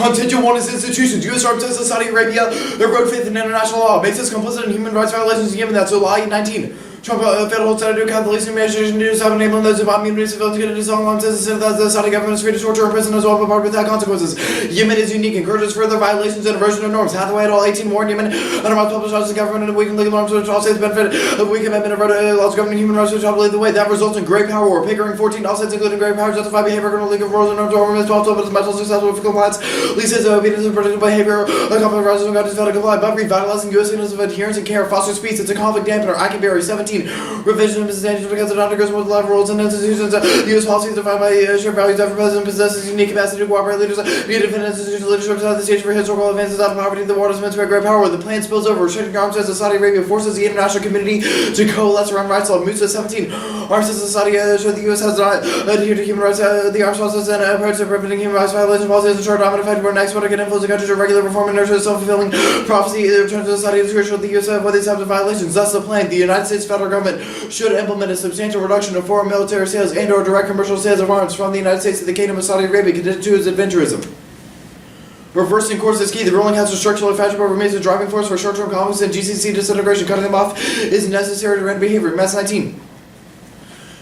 Contingent one is institutions. U.S. represents Saudi Arabia. Their road faith in international law makes us complicit in human rights violations given that July 19. Trump federal senator calculation administration to stop enabling those about immunity civilians to get into Islam says that the Saudi government is free to torture and prison as well, but without consequences. Yemen is unique, encourages further violations and erosion of norms. Hathaway et al. 18 warned Yemen under my published laws of government and weakened legal norms which all states benefit of weak amendment of laws governing human rights which all lead the way. That results in great power war. Pickering 14 all states including great power justify behavior criminal legal rules and norms or women's 12 but it's mental successful for compliance. Lee says obedience and predictable behavior accompanying rights and countries fail to comply, but revitalizing U.S. citizens of adherence and care foster peace. It's a conflict dampener. I can vary 17 revision of substantial because it undergoes multiple level rules and institutions. U.S. policies defined by shared values. Every president possesses unique capacity to cooperate. Leaders be a defendant institutional leadership set the stage for historical advances out of poverty. The war is meant to have great power. The plan spills over. Restricting arms as Saudi Arabia forces the international community to coalesce around rights law. Musa 17. Arms as Saudi show the U.S. has not adhered to human rights. The arms process and approach to preventing human rights violations. Policies ensure dominant effect where an export can influence the country to regular reform and nurture self-fulfilling prophecy. The return to Saudi is crucial. The U.S. for these types of violations. Thus, the plan. The United States federal government should implement a substantial reduction of foreign military sales and/or direct commercial sales of arms from the United States to the Kingdom of Saudi Arabia, conditioned to its adventurism. Reversing course is key. The ruling has a structural effect but remains a driving force for short-term conflicts and GCC disintegration. Cutting them off is necessary to render behavior. Mass 19.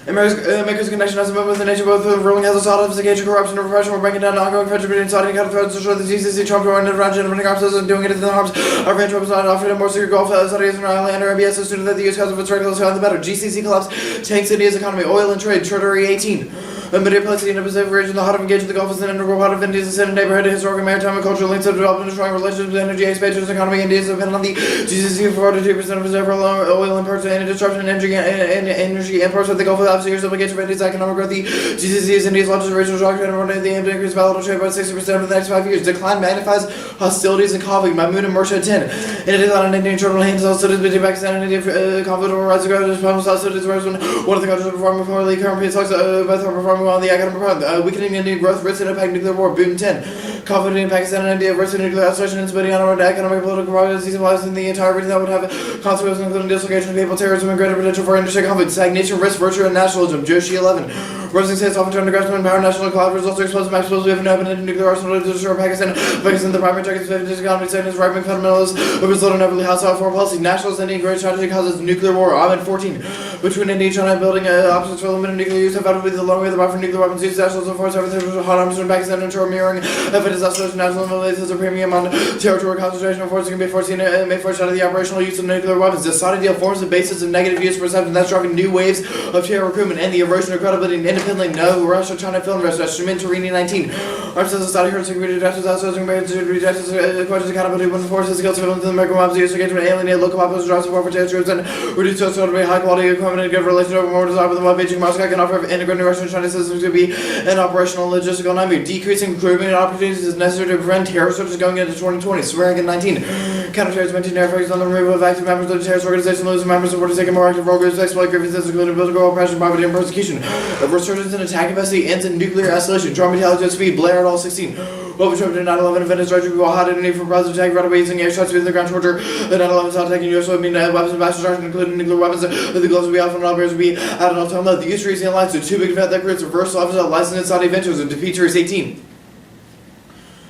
America's connection as a member of the nation, both the ruling has a solid sophistication, corruption, and repression. We're breaking down the ongoing friendship between Saudi and Qatar threats to show the GCC, Trump, and around generating arms and doing it in the harms. Our friend Trump is not offering a more secure Gulf. Saudi is an island, and Arabia has assumed that the U.S. has of its regulars the better. GCC collapse tanks India's economy, oil and trade, Treasury 18. Manipulates the Indo-Pacific region, the heart of engagement, the Gulf is an integral part of India's ascendant neighborhood, historic maritime and cultural links of development, destroying relationships with energy, expansion, economy. India is dependent on the GCC for 42% of its overall oil imports and disruption in energy imports with the Gulf of years obligation for India's economic growth. The GCC is India's largest regional shock trade, and they aim to increase bilateral trade by 60% over the next 5 years. Decline magnifies hostilities and conflict. Mahmoud and Murshid 10. In India, and Indian terminal hands hostilities between Pakistan and India, conflict over rights to go to hostilities, whereas one of the countries performing poorly, current talks both are performing well on the economic front. Weakening Indian growth, risks and impact nuclear war. Boom 10. Conflict in Pakistan and India versus nuclear isolation and instability on the economic and political progress destabilizing in the entire region that would have consequences including dislocation of people, terrorism, and greater potential for interstate conflict. Stagnation, risk, virtue, and nationalism. Joshi 11. Rising states often turn to grasping and power national cloud results are explosive max explosive and open nuclear arsenal to destroy Pakistan. Pakistan, the primary target of its economy, segments, right-wing fundamentalists of its little neverly hostile foreign policy. Nationalist Indian great strategy causes nuclear war. Ahmed 14. Between India and China, building opposites for limited nuclear use have found to be the long way the bar for nuclear weapons use. Nationalism force everything from hot arms in Pakistan and mirroring if it is isolation nationalism as a premium on territorial concentration of forces can be foreseen and may force out of the operational use of nuclear weapons. The Saudi deal forms the basis of negative use perception that's driving new waves of terror recruitment and the erosion of credibility and independently no Russia, China film investors. Shimon Turini 19. Arms says the Saudi heard security directors outsourcing Americans to reject questions accountability when forces the guilty of the American weapons use engagement alienate local populations, drive support for terrorist groups and reduce social high quality equipment and good relations over more desirable than what Beijing Moscow can offer. Integrating Russian and Chinese systems to be an operational and logistical nightmare. Decreasing recruitment opportunities is necessary to prevent terror searches going into 2020. Swearing in 19. Counterterrorism maintain air focus on the removal of active members of the terrorist organization, losing members support to take a more active role groups, exploit grievances, including political oppression, poverty, and persecution. A resurgence in attack capacity ends in nuclear escalation. Drone intelligence speed. Blair at all 16. What was to 9/11 event is directed to hot enemy for positive attack, right away using airstrikes within the ground torture. The 9/11 style attacking US would mean weapons of mass destruction, including nuclear weapons. The gloves will be off and all bears will be at an all-time low. The use of alliance to too big event that creates reverse office licensed Saudi ventures and defeat Series 18.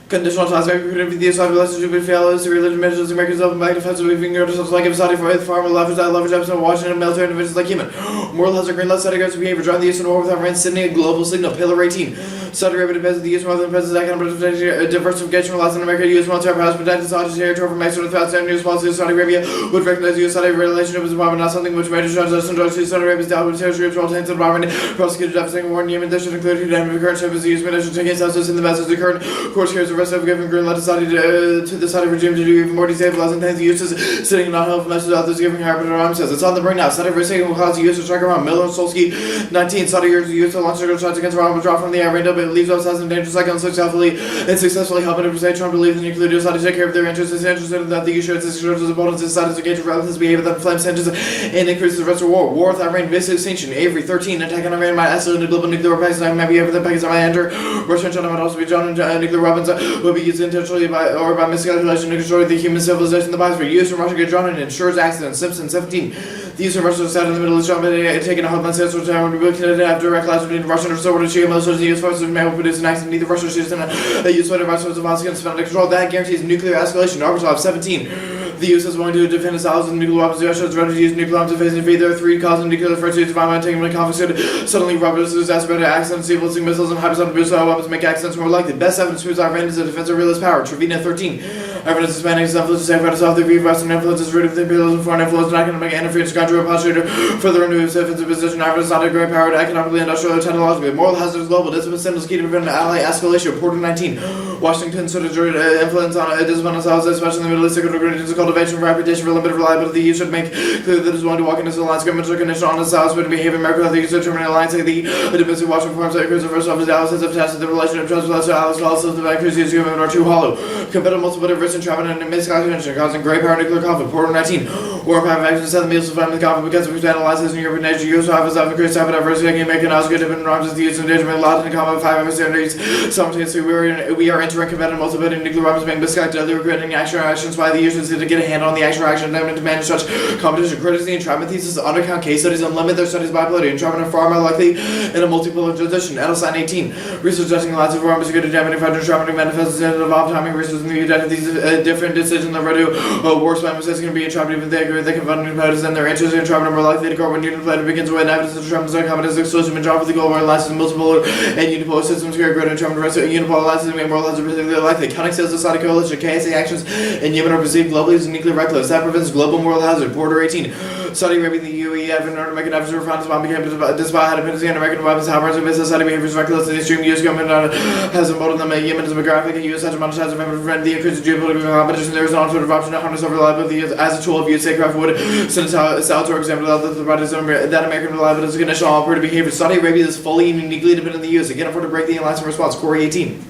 Conditional ties may be put the Islamic relationship with failures to religion measures, Americans open back defensive weaving yourselves like Saudi for farmer leverage ups in Washington and military interventions like Yemen. Moral has a green light Saudi aggressive behavior, driving the US in war without rent, sending a global signal. Pillar 18. Saudi Arabia depends on the US more than President's economic diversification relies on America. US military powers protect the Saudi territory from external threats and US policy of Saudi Arabia would recognize the US Saudi relationship as a problem, not something which major transition drugs to Saudi Arabia's down with terrorist groups while tanks and bombardment prosecuted devastating war in Yemen. This should include the current ship as the US minister taking census in the message. The current course carries the rest of giving green light to the Saudi regime to do even more destabilizing things. The US is sitting in non-helpful messages out there giving higher but arms says it's on the brink now. Saudi risk will cause the US to strike around Miller and Solsky 19. Saudi urges the US to launch surgical shots against Iran will drop from the air window, but it leaves us as in dangerous cycle and successfully helping to persuade Trump to leave the nuclear deal. Saudi take care of their interests. It's interested in that the issue is as opponents decided to engage with this behavior that inflames tensions and increases the rest of war. War with Iran, basic extinction. Avery 13. Attack on Iran might escalate into global nuclear Pakistan might be over the Pakistan might enter. Russia and China might also be drawn into nuclear weapons. will be used intentionally or by miscalculation to destroy the human civilization in the biosphere. U.S. and Russia get drawn in ensures accidents. Simpson 17. The U.S. and Russia sat in the Middle East, taking a homeland sense, which time would be looking at after direct clash between Russian or so to most of the U.S. forces may have produced an accident. Neither Russia or Houston use whatever Russia's advance against to control. That guarantees nuclear escalation. Arbitrage 17. The U.S. is willing to defend its allies with nuclear weapons. Russia is ready to use nuclear weapons to face and defeat. There are three causing nuclear threats to environment, taking into conflict. Suddenly, Roberts is exacerbated accidents, sequencing missiles, and hypersonic missile weapons make accidents more likely. Best evidence proves Iran is a defensive realist power. Trevina 13. Iran is expanding its influence to safeguard itself. The view of Western influence is rooted with imperialism, foreign influence, and economic interference. Country postulator further into its defensive position. Iran is not a great power to economically, industrially, or technologically. Moral hazards global. Discipline signals key to prevent ally escalation. Porter 19. Washington sort of influence on discipline itself, especially in the Middle East. Secret cultivation of reputation for limited reliability. You should make clear that it is willing to walk into the alliance government's recognition on its allies, but to behave in America with the use of terminal alliance like the domestic watching forms that occurs the first office allies have tested the relationship trust with us allies also the back whose human are too hollow. Competitive multiple risks and travel and miscalculation causing great power nuclear conflict. Porter 19. War power actions set the meals to find the conflict because we analyze in European nature. U.S. office have increased type of diversity and make an oscar different arms the use of endangerment a lot in common 5 standards. Simultaneously, we are entering competitive multiple nuclear weapons being miscalculated, regretting actions by the users to get a hand on the actual action to manage such competition. Criticism and entrapment thesis undercount case studies and limit their studies by polarity. Entrapment are far more likely in a multipolar transition. Edelstein 18. Research testing lots of forms to get a damage if entrapment manifests in evolved timing research in the event of these different decisions that ready war spam mistakes can be entrapped even if they agree they can fund competitors and their interests in entrapment are more likely to go when unipolar begins with evidence that entrapment is competence exclusive and job with the goal where alliances multipolar and unipolar systems carry greater entrapment risk. Unipolar alliances make more hazards particularly likely. Counting says the Saudi coalition KSA actions in Yemen are perceived globally as nuclear reckless. That prevents global moral hazard. Porter 18. Saudi Arabia and the UAE have in order to make an effort to refine bomb became despite had dependency on American weapons. However, as business Saudi behavior is reckless and the extreme U.S. government has emboldened them. Yemen is a graphic and U.S. has monetized to prevent the increase in geopolitical competition. There is an alternative option to harness over reliability as a tool of U.S. aircraft would send south, for example, that American reliability is a conditional on operative behavior. Saudi Arabia is fully and uniquely dependent on the U.S. Again, afford to break the alliance in response. Corey 18.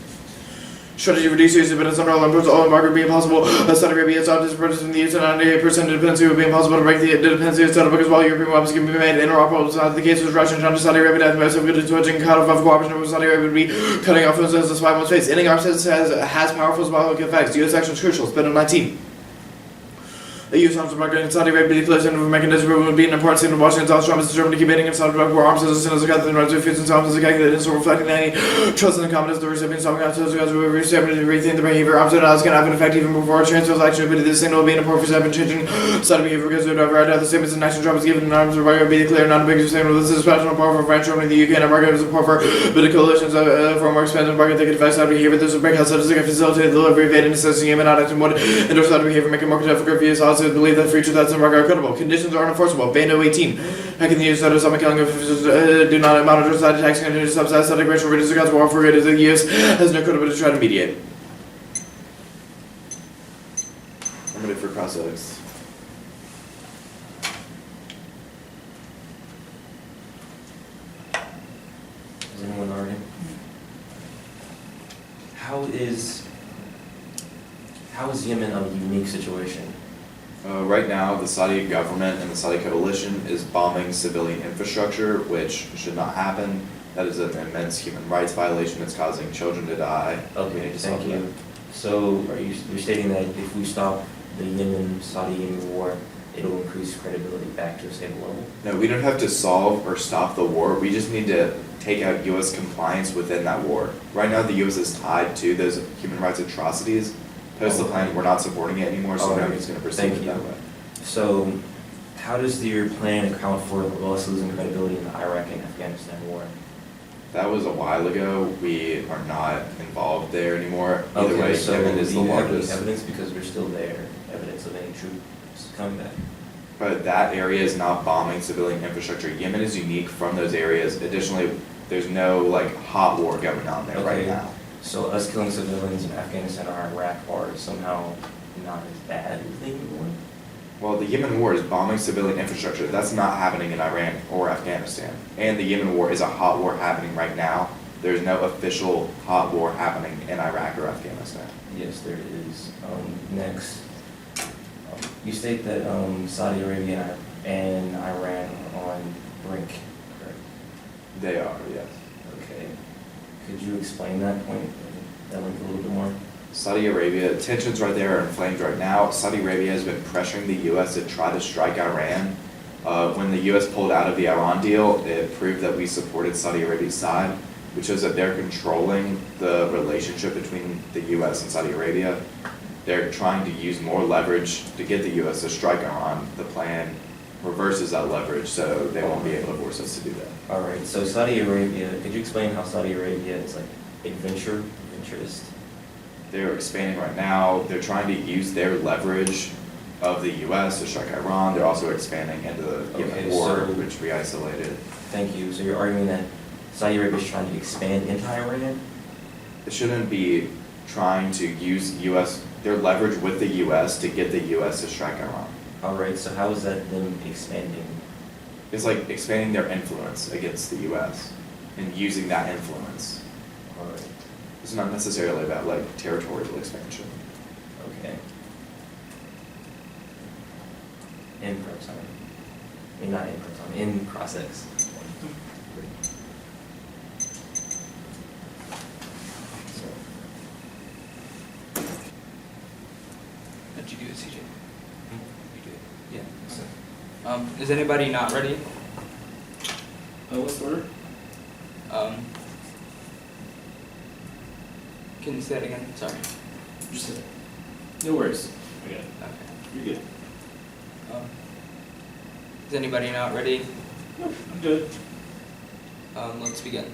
Strategy to reduce use dependence on oil imports, all embargo being impossible. Saudi Arabia has adopted its purchase from the use and 98% dependency would be impossible to break the dependency of Saudi because while European weapons can be made interoperable, the case was Russia and China. Saudi Arabia has most of good switching cut off cooperation with Saudi Arabia would be cutting off influence despite one's face. Ending our has powerful symbolic effects. U.S. action is crucial. Spend on 19. The U.S. arms embargo in Saudi Arabia declares an mechanism would be an important signal to Washington. Donald Trump is determined to keep aiding in Saudi Arabia war arms as soon as the Catholic rights of future arms as a calculated so reflecting any trust in the competence of the recipient. Some countries will rethink the behavior. Arms and allies can have an effect even before a transfer election. But this signal will be an important step in changing Saudi behavior because it override the statements and action Trump has given. Arms embargo be declared not a big signal. This is special support for France, Germany, the UK, and embargo to support for the coalitions for more expensive embargo that could affect Saudi behavior. This would break how Saudi can facilitate the delivery of aid and assistance in Yemen, not acting would endorse Saudi behavior, making more difficult for U.S. allies to believe that future that's embargo are credible. Conditions are unenforceable. Bando 18. How can the use of some killing officials do not monitor side attacks and continue to subsidize Saudi racial reduce against war for good as the U.S. has no credibility to try to mediate. I'm ready for prosthetics. Is anyone already? How is Yemen a unique situation? Right now, the Saudi government and the Saudi coalition is bombing civilian infrastructure, which should not happen. That is an immense human rights violation. It's causing children to die. Okay, thank you. So, you're stating that if we stop the Yemen-Saudi war, it'll increase credibility back to a stable level? No, we don't have to solve or stop the war. We just need to take out U.S. compliance within that war. Right now, the U.S. is tied to those human rights atrocities. Post the plan, we're not supporting it anymore, so now he's going to proceed it that way. So, how does your plan account for us losing credibility in the Iraq and Afghanistan war? That was a while ago. We are not involved there anymore. Either way, so Yemen is the largest. Do you have any evidence, because we're still there, evidence of any troops coming back? But that area is not bombing civilian infrastructure. Yemen is unique from those areas. Additionally, there's no hot war going on there right now. So us killing civilians in Afghanistan or Iraq are somehow not as bad as the Yemen war? Well, the Yemen war is bombing civilian infrastructure. That's not happening in Iran or Afghanistan. And the Yemen war is a hot war happening right now. There's no official hot war happening in Iraq or Afghanistan. Yes, there is. Next, you state that Saudi Arabia and Iran are on brink, correct? They are, yes. Okay. Could you explain that point, that link a little bit more? Saudi Arabia, tensions right there are inflamed right now. Saudi Arabia has been pressuring the U.S. to try to strike Iran. When the U.S. pulled out of the Iran deal, it proved that we supported Saudi Arabia's side, which shows that they're controlling the relationship between the U.S. and Saudi Arabia. They're trying to use more leverage to get the U.S. to strike Iran. The plan reverses that leverage, so they won't be able to force us to do that. All right, so Saudi Arabia, could you explain how Saudi Arabia is like adventurist? They're expanding right now. They're trying to use their leverage of the U.S. to strike Iran. They're also expanding into the Yemen war, which we isolated. Thank you. So you're arguing that Saudi Arabia is trying to expand into Iran? It shouldn't be trying to use their leverage with the U.S. to get the U.S. to strike Iran. All right, so how is that them expanding? It's like expanding their influence against the U.S. and using that influence. All right. It's not necessarily about like territorial expansion. Okay. In process. I mean, not in process, in process. How'd you do it, CJ? You do it? Yeah. So, is anybody not ready? What's the order? Can you say it again? Sorry. Just a, no worries. I got it. Okay. You're good. Is anybody not ready? Nope, I'm good. Let's begin.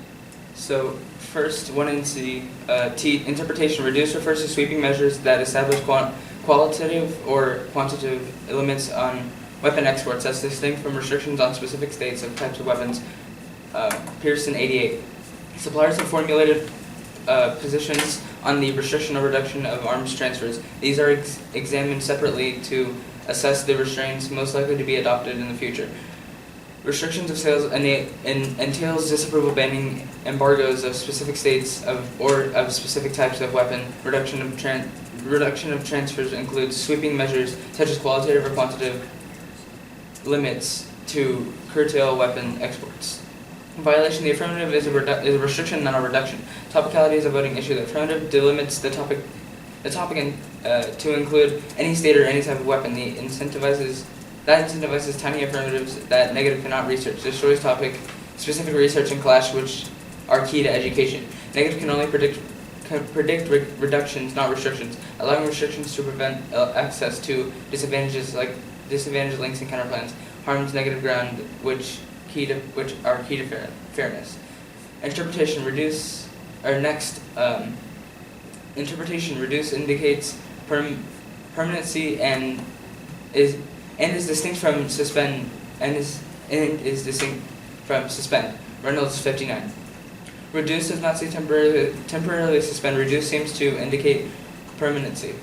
So, first, 1C, T, interpretation. Reduce refers to sweeping measures that establish qualitative or quantitative limits on weapon exports as distinct from restrictions on specific states of types of weapons. Pearson 88. Suppliers have formulated positions on the restriction or reduction of arms transfers. These are examined separately to assess the restraints most likely to be adopted in the future. Restrictions of sales entails disapproval, banning embargoes of specific states or of specific types of weapon. Reduction of transfers includes sweeping measures such as qualitative or quantitative limits to curtail weapon exports. Violation. The affirmative is a restriction, not a reduction. Topicality is a voting issue. The affirmative delimits the topic to include any state or any type of weapon. That incentivizes tiny affirmatives that negative cannot research. Destroys topic specific research and clash, which are key to education. Negative can only predict reductions, not restrictions. Allowing restrictions to prevent access to disadvantaged links and counterplans harms negative ground, which are key to fairness. Interpretation. Reduce. Interpretation. Reduce indicates permanency and is distinct from suspend Reynolds 59. Reduce does not say temporarily suspend. Reduce seems to indicate permanency.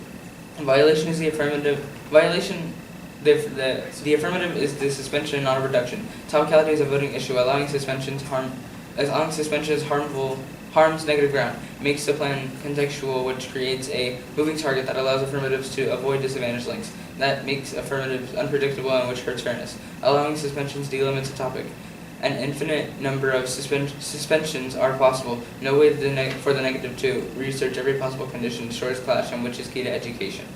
Violation is the affirmative. Violation. The affirmative is the suspension, not a reduction. Topicality is a voting issue. Allowing suspension is harms negative ground. Makes the plan contextual, which creates a moving target that allows affirmatives to avoid disadvantaged links. That makes affirmatives unpredictable and which hurts fairness. Allowing suspensions delimits a topic. An infinite number of suspensions are possible. No way for the negative to research every possible condition destroys clash, and which is key to education.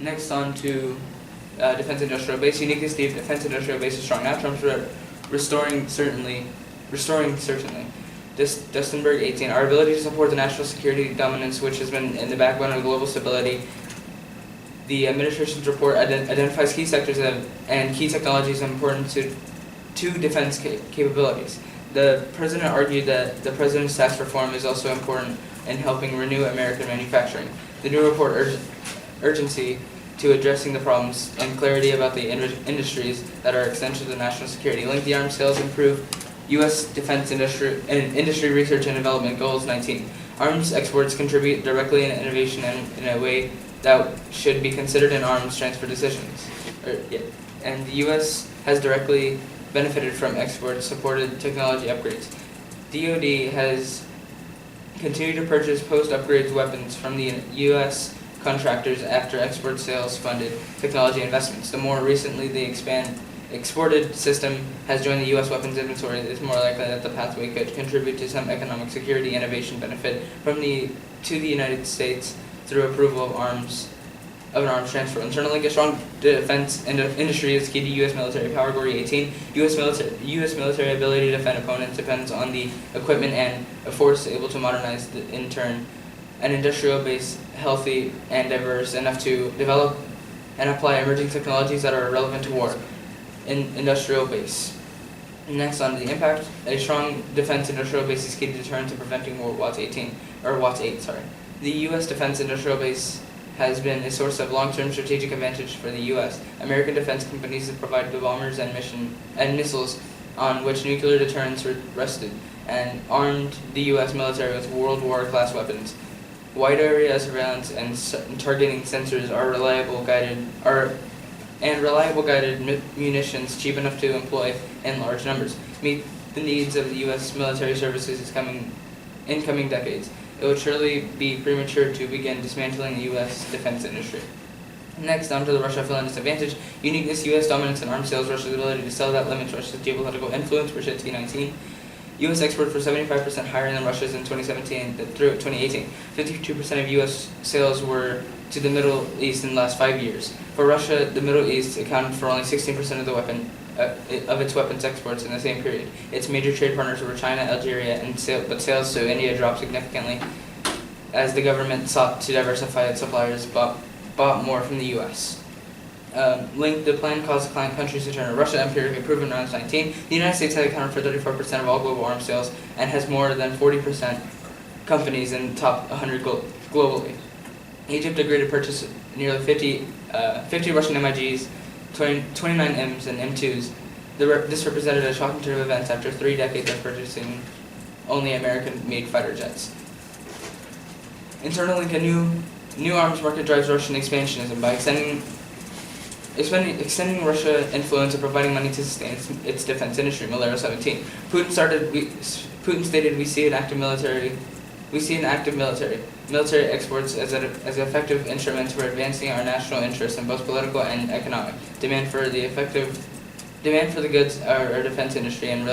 Next on to defense industrial base. Uniquely Steve, defense industrial base is strong. Now Trump's restoring certainly. Dustenberg 18. Our ability to support the national security dominance, which has been in the backbone of global stability. The administration's report identifies key sectors and key technologies important to defense capabilities. The president argued that the president's tax reform is also important in helping renew American manufacturing. The new report urgency to addressing the problems and clarity about the industries that are essential to national security. Link the arms sales, improve U.S. defense industry research and development goals. 19. Arms exports contribute directly in innovation and in a way that should be considered in arms transfer decisions. And the U.S. has directly benefited from export-supported technology upgrades. DoD has continued to purchase post-upgrades weapons from the U.S. contractors after export sales funded technology investments. The more recently they exported system has joined the U.S. weapons inventory, it's more likely that the pathway could contribute to some economic security innovation benefit to the United States through approval of an arms transfer. Internally, a strong defense industry is key to U.S. military power. Gory 18. U.S. military ability to defend opponents depends on the equipment and a force able to modernize, in turn, an industrial base healthy and diverse enough to develop and apply emerging technologies that are relevant to war. Industrial base. Next, on the impact, a strong defense industrial base is key to deterrent to preventing war. Watts 8. The U.S. defense industrial base has been a source of long-term strategic advantage for the U.S. American defense companies have provided the bombers and missiles on which nuclear deterrence rested, and armed the U.S. military with World War-class weapons. Wide area surveillance and targeting sensors are reliable guided munitions cheap enough to employ in large numbers. Meet the needs of the U.S. military services in coming decades. It would surely be premature to begin dismantling the U.S. defense industry. Next, on to the Russia-Finland disadvantage. Uniqueness, U.S. dominance in arms sales. Russia's ability to sell that limits Russia's geopolitical influence. Brzezinski 19. U.S. exports were 75% higher than Russia's in 2017 through 2018. 52% of U.S. sales were to the Middle East in the last 5 years. For Russia, the Middle East accounted for only 16% of its weapons exports in the same period. Its major trade partners were China, Algeria, but sales to India dropped significantly as the government sought to diversify its suppliers, bought more from the U.S. The plan caused client countries to turn to Russia, empirically proven around 19. The United States has accounted for 34% of all global arms sales and has more than 40% companies in the top 100 globally. Egypt agreed to purchase nearly 50 Russian MiGs, 29 Ms and M2s. This represented a shocking turn of events after 3 decades of purchasing only American-made fighter jets. Internally, a new arms market drives Russian expansionism by extending Russian influence and providing money to sustain its defense industry. Malero 17. Putin stated, "We see an active military. Military exports as an effective instrument for advancing our national interests in both political and economic. Demand for the goods our defense industry and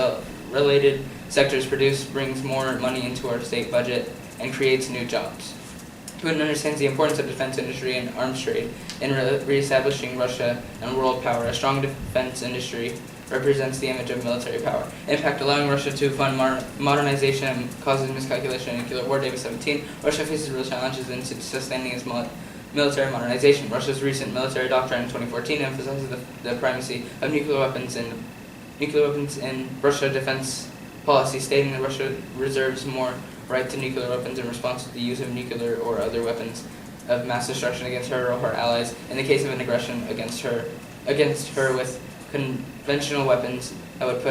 related sectors produce brings more money into our state budget and creates new jobs." Putin understands the importance of defense industry and arms trade in reestablishing Russia and world power. A strong defense industry represents the image of military power. Impact, allowing Russia to fund modernization causes miscalculation in nuclear war. Davis 17. Russia faces real challenges in sustaining its military modernization. Russia's recent military doctrine in 2014 emphasizes the primacy of nuclear weapons in Russia defense policy, stating that Russia reserves more right to nuclear weapons in response to the use of nuclear or other weapons of mass destruction against her or her allies. In the case of an aggression against her with conventional weapons, that would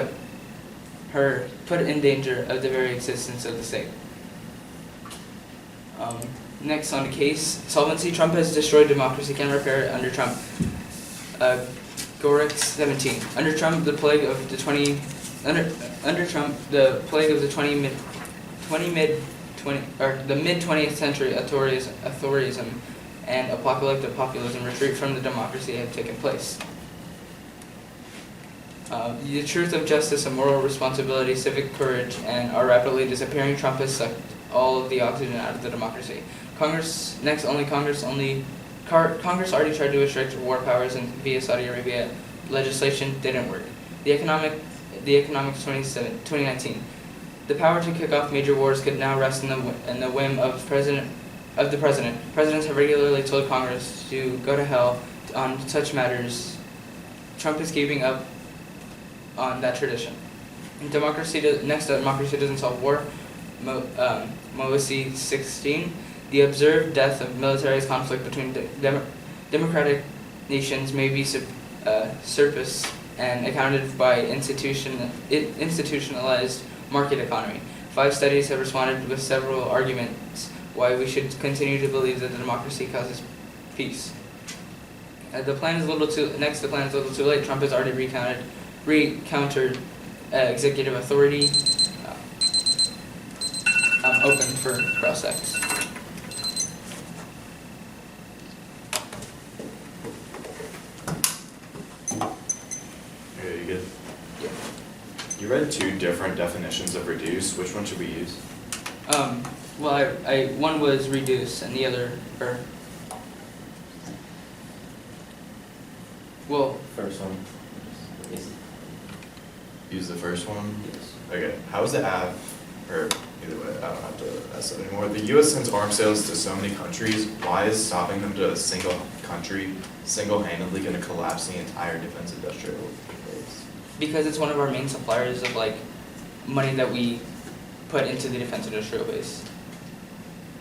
put in danger of the very existence of the state. Next on the case, solvency. Trump has destroyed democracy, can repair it under Trump. Gorix 17. Under Trump, the plague of the mid 20th century authoritarianism and apocalyptic populism retreat from the democracy have taken place. The truth of justice and moral responsibility, civic courage, and are rapidly disappearing. Trump has sucked all of the oxygen out of the democracy. Congress already tried to restrict war powers and via Saudi Arabia legislation didn't work. The economics 2019. The power to kick off major wars could now rest in the whim of the president. Presidents have regularly told Congress to go to hell on such matters. Trump is keeping up on that tradition. Democracy doesn't solve war. Moesi 16. The observed death of militarized conflict between democratic nations may be surfaced and accounted by institutionalized market economy. 5 studies have responded with several arguments why we should continue to believe that the democracy causes peace. The plan is a little too late. Trump has already recountered executive authority. Open for cross-sects. You read two different definitions of reduce. Which one should we use? Well, I one was reduce and the other, well, First one is, Use the first one? yes. Okay, how is the or either way, I don't have to ask that anymore. The US sends arms sales to so many countries. Why is stopping them to a single country single-handedly gonna collapse the entire defense industrial base? because it's one of our main suppliers of like money that we put into the defense industrial base.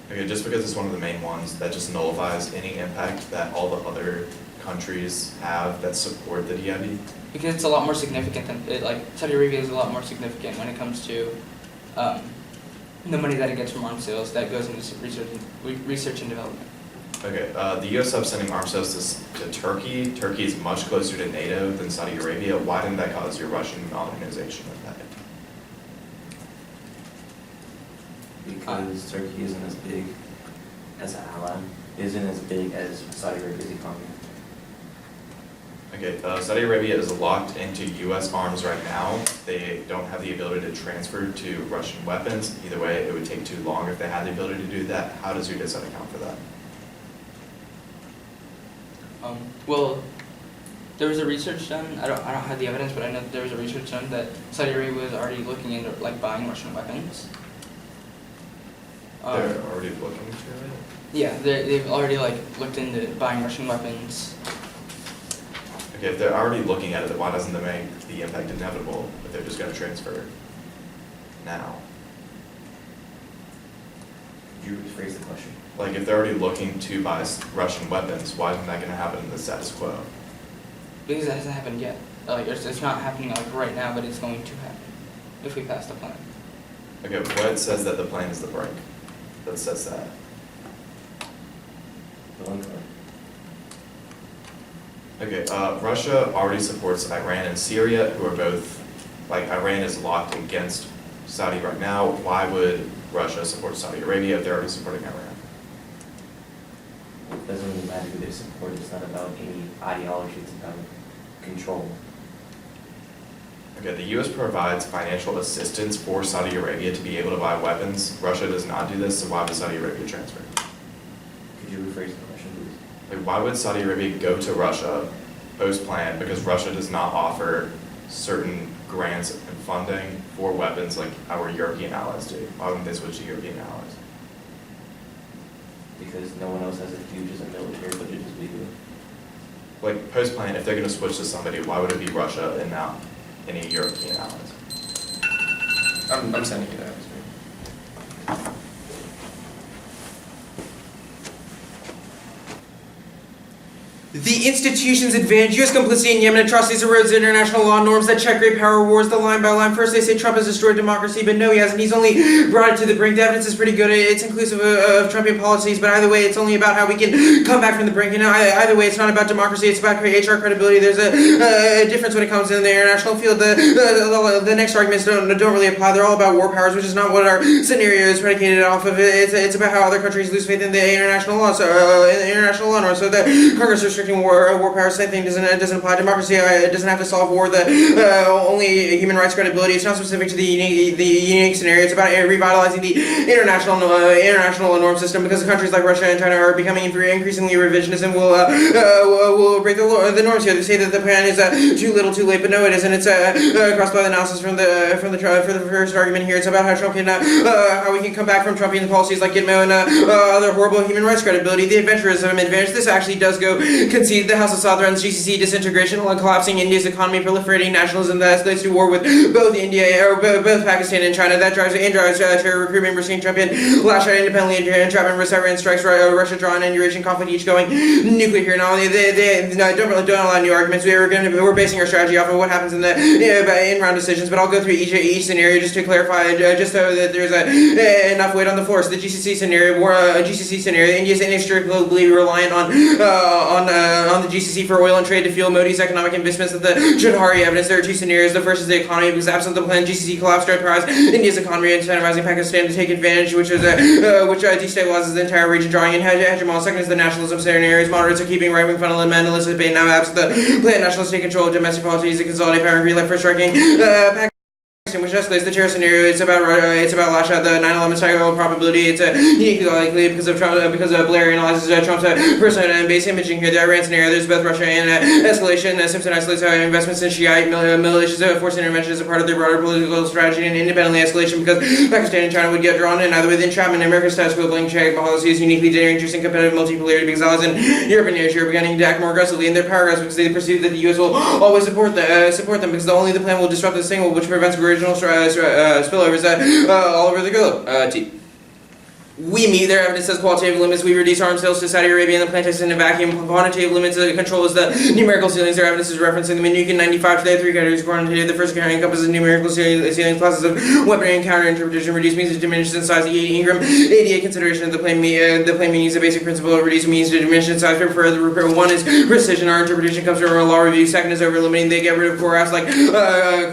Okay, just because it's one of the main ones, that just nullifies any impact that all the other countries have that support the DIB? Because it's a lot more significant than, like, Saudi Arabia is a lot more significant when it comes to the money that it gets from arms sales that goes into research and development. Okay, the US subs sending arms sales to Turkey. Turkey is much closer to NATO than Saudi Arabia. Why didn't that cause your Russian modernization of that? Because Turkey isn't as big as an ally, isn't as big as Saudi Arabia's economy. Okay, Saudi Arabia is locked into US arms right now. They don't have the ability to transfer to Russian weapons. Either way, it would take too long if they had the ability to do that. How does UDESA account for that? Well, there was a research done. I don't have the evidence, but I know that there was a research done that Saudi Arabia was already looking into like buying Russian weapons. They're already looking into it? Yeah, they've already like looked into buying Russian weapons. Okay, if they're already looking at it, then why doesn't that make the impact inevitable if they're just gonna transfer now? Could you rephrase the question? Like, if they're already looking to buy Russian weapons, why isn't that gonna happen in the status quo? Because that hasn't happened yet. Like it's not happening like right now, but it's going to happen if we pass the plan. Okay, what says that the plan is the break? That says that. The one card. Okay, Russia already supports Iran and Syria, who are both, like, Iran is locked against Saudi right now. Why would Russia support Saudi Arabia if they're already supporting Iran? It doesn't really matter who they support, it's not about any ideology, it's about control. Okay, the US provides financial assistance for Saudi Arabia to be able to buy weapons. Russia does not do this, so why would Saudi Arabia transfer? Could you rephrase the question, please? Like, why would Saudi Arabia go to Russia post-plan because Russia does not offer certain grants and funding for weapons like our European allies do? Why wouldn't they switch to European allies? Because no one else has as huge as a military budget as we do. Like, post-plan, if they're gonna switch to somebody, why would it be Russia and not any European allies? I'm sending you that. The institution's advantage, U.S. complicity in Yemen atrocities erodes international law norms that check great power wars the line by line. First they say Trump has destroyed democracy, but no he hasn't. He's only brought it to the brink. The evidence is pretty good. It's inclusive of Trumpian policies, but either way it's only about how we can come back from the brink. And either way it's not about democracy, it's about HR credibility. There's a difference when it comes in the international field. The next arguments don't really apply. They're all about war powers, which is not what our scenario is predicated off of. It's about how other countries lose faith in the international law. So in the international law norms. So the Congress restricting war powers, same thing doesn't apply. Democracy it doesn't have to solve war. The only human rights credibility. It's not specific to the unique scenario. It's about revitalizing the international norm system because countries like Russia and China are becoming increasingly revisionist and will break the norms here. They say that the plan is too little, too late, but no, it isn't. It's crossed by the analysis for the first argument here. It's about how Trump can how we can come back from Trumpian policies like Gitmo and other horrible human rights credibility. The adventurism advantage. This actually does go concede the House of Southrons, GCC disintegration, collapsing India's economy, proliferating nationalism that leads to war with both both Pakistan and China. That drives terror recruitment. We're seeing Trump lash out independently entrapment, Iran strikes, Russia drawn and Eurasian conflict, each going nuclear here. Now they don't allow new arguments. We're basing our strategy off of what happens in the in round decisions. But I'll go through each scenario just to clarify, just so that there's enough weight on the floor. So the GCC scenario, India is inextricably reliant on the GCC for oil and trade to fuel Modi's economic investments of the Jodhari evidence. There are two scenarios. The first is the economy, because absent the plan, GCC collapse jeopardizes India's economy, incentivizing Pakistan to take advantage, which destabilizes the entire region, drawing in hegemony. Second is the nationalism scenarios. Moderates are keeping right-wing fundamentalists at bay. Now absent the plan, nationalists take control of domestic policies to consolidate power and green light for striking escalates the terror scenario. It's about lash out the 9/11 cycle probability. It's uniquely likely because of Trump, because Blair analyzes Trump's persona and base imaging here. The Iran scenario, there's both Russia and escalation. Simpson isolates investments in Shiite militias, forced intervention as a part of their broader political strategy and independently escalation because Pakistan and China would get drawn in either way. The entrapment in America's status quo blank check policy is uniquely dangerous and competitive multipolarity because allies in Europe and Asia are beginning to act more aggressively in their power grasp because they perceive that the U.S. will always support them because only the plan will disrupt the signal which prevents original spillovers all over the globe. T. We meet their evidence says qualitative limits. We reduce arms sales to Saudi Arabia and the plan takes in a vacuum. Quantitative limits controls the numerical ceilings. Their evidence is referencing the Minuke in 95 to their three categories. Quantitative, the first category encompasses numerical ceilings, classes of weaponry and counter interpretation. Reduce means to diminish in size. Ingram, ADA consideration of the plain meaning is a basic principle. Reduce means to diminish in size. For the repair, one is precision. Our interpretation comes from a law review. Second is over limiting. They get rid of core like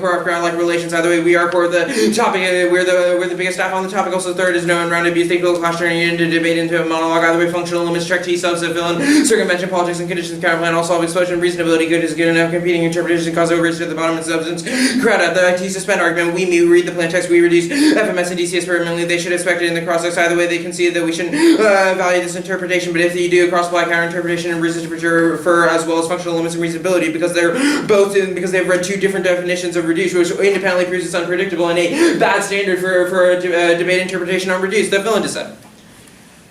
core ground like relations. Either way, we are core of the topic. We're the biggest staff on the topic. Also, third is no unrounded abuse. They clash turning into debate into a monologue. Either way, functional limits, check T subs, villain, circumvention, politics, and conditions, counterplan, all solve explosion, reasonability, good is good enough, competing interpretation, cause overreach at the bottom, and substance, crowd out, the IT suspend argument, we read the plan text, we reduce FMS and DCS permanently, they should expect it in the cross-text. Either way, they concede that we shouldn't value this interpretation, but if you do a cross-black counter interpretation and resist for as well as functional limits and reasonability, because they're both because they've read two different definitions of reduce, which independently proves it's unpredictable and a bad standard for a debate interpretation on reduce, the villain dissent.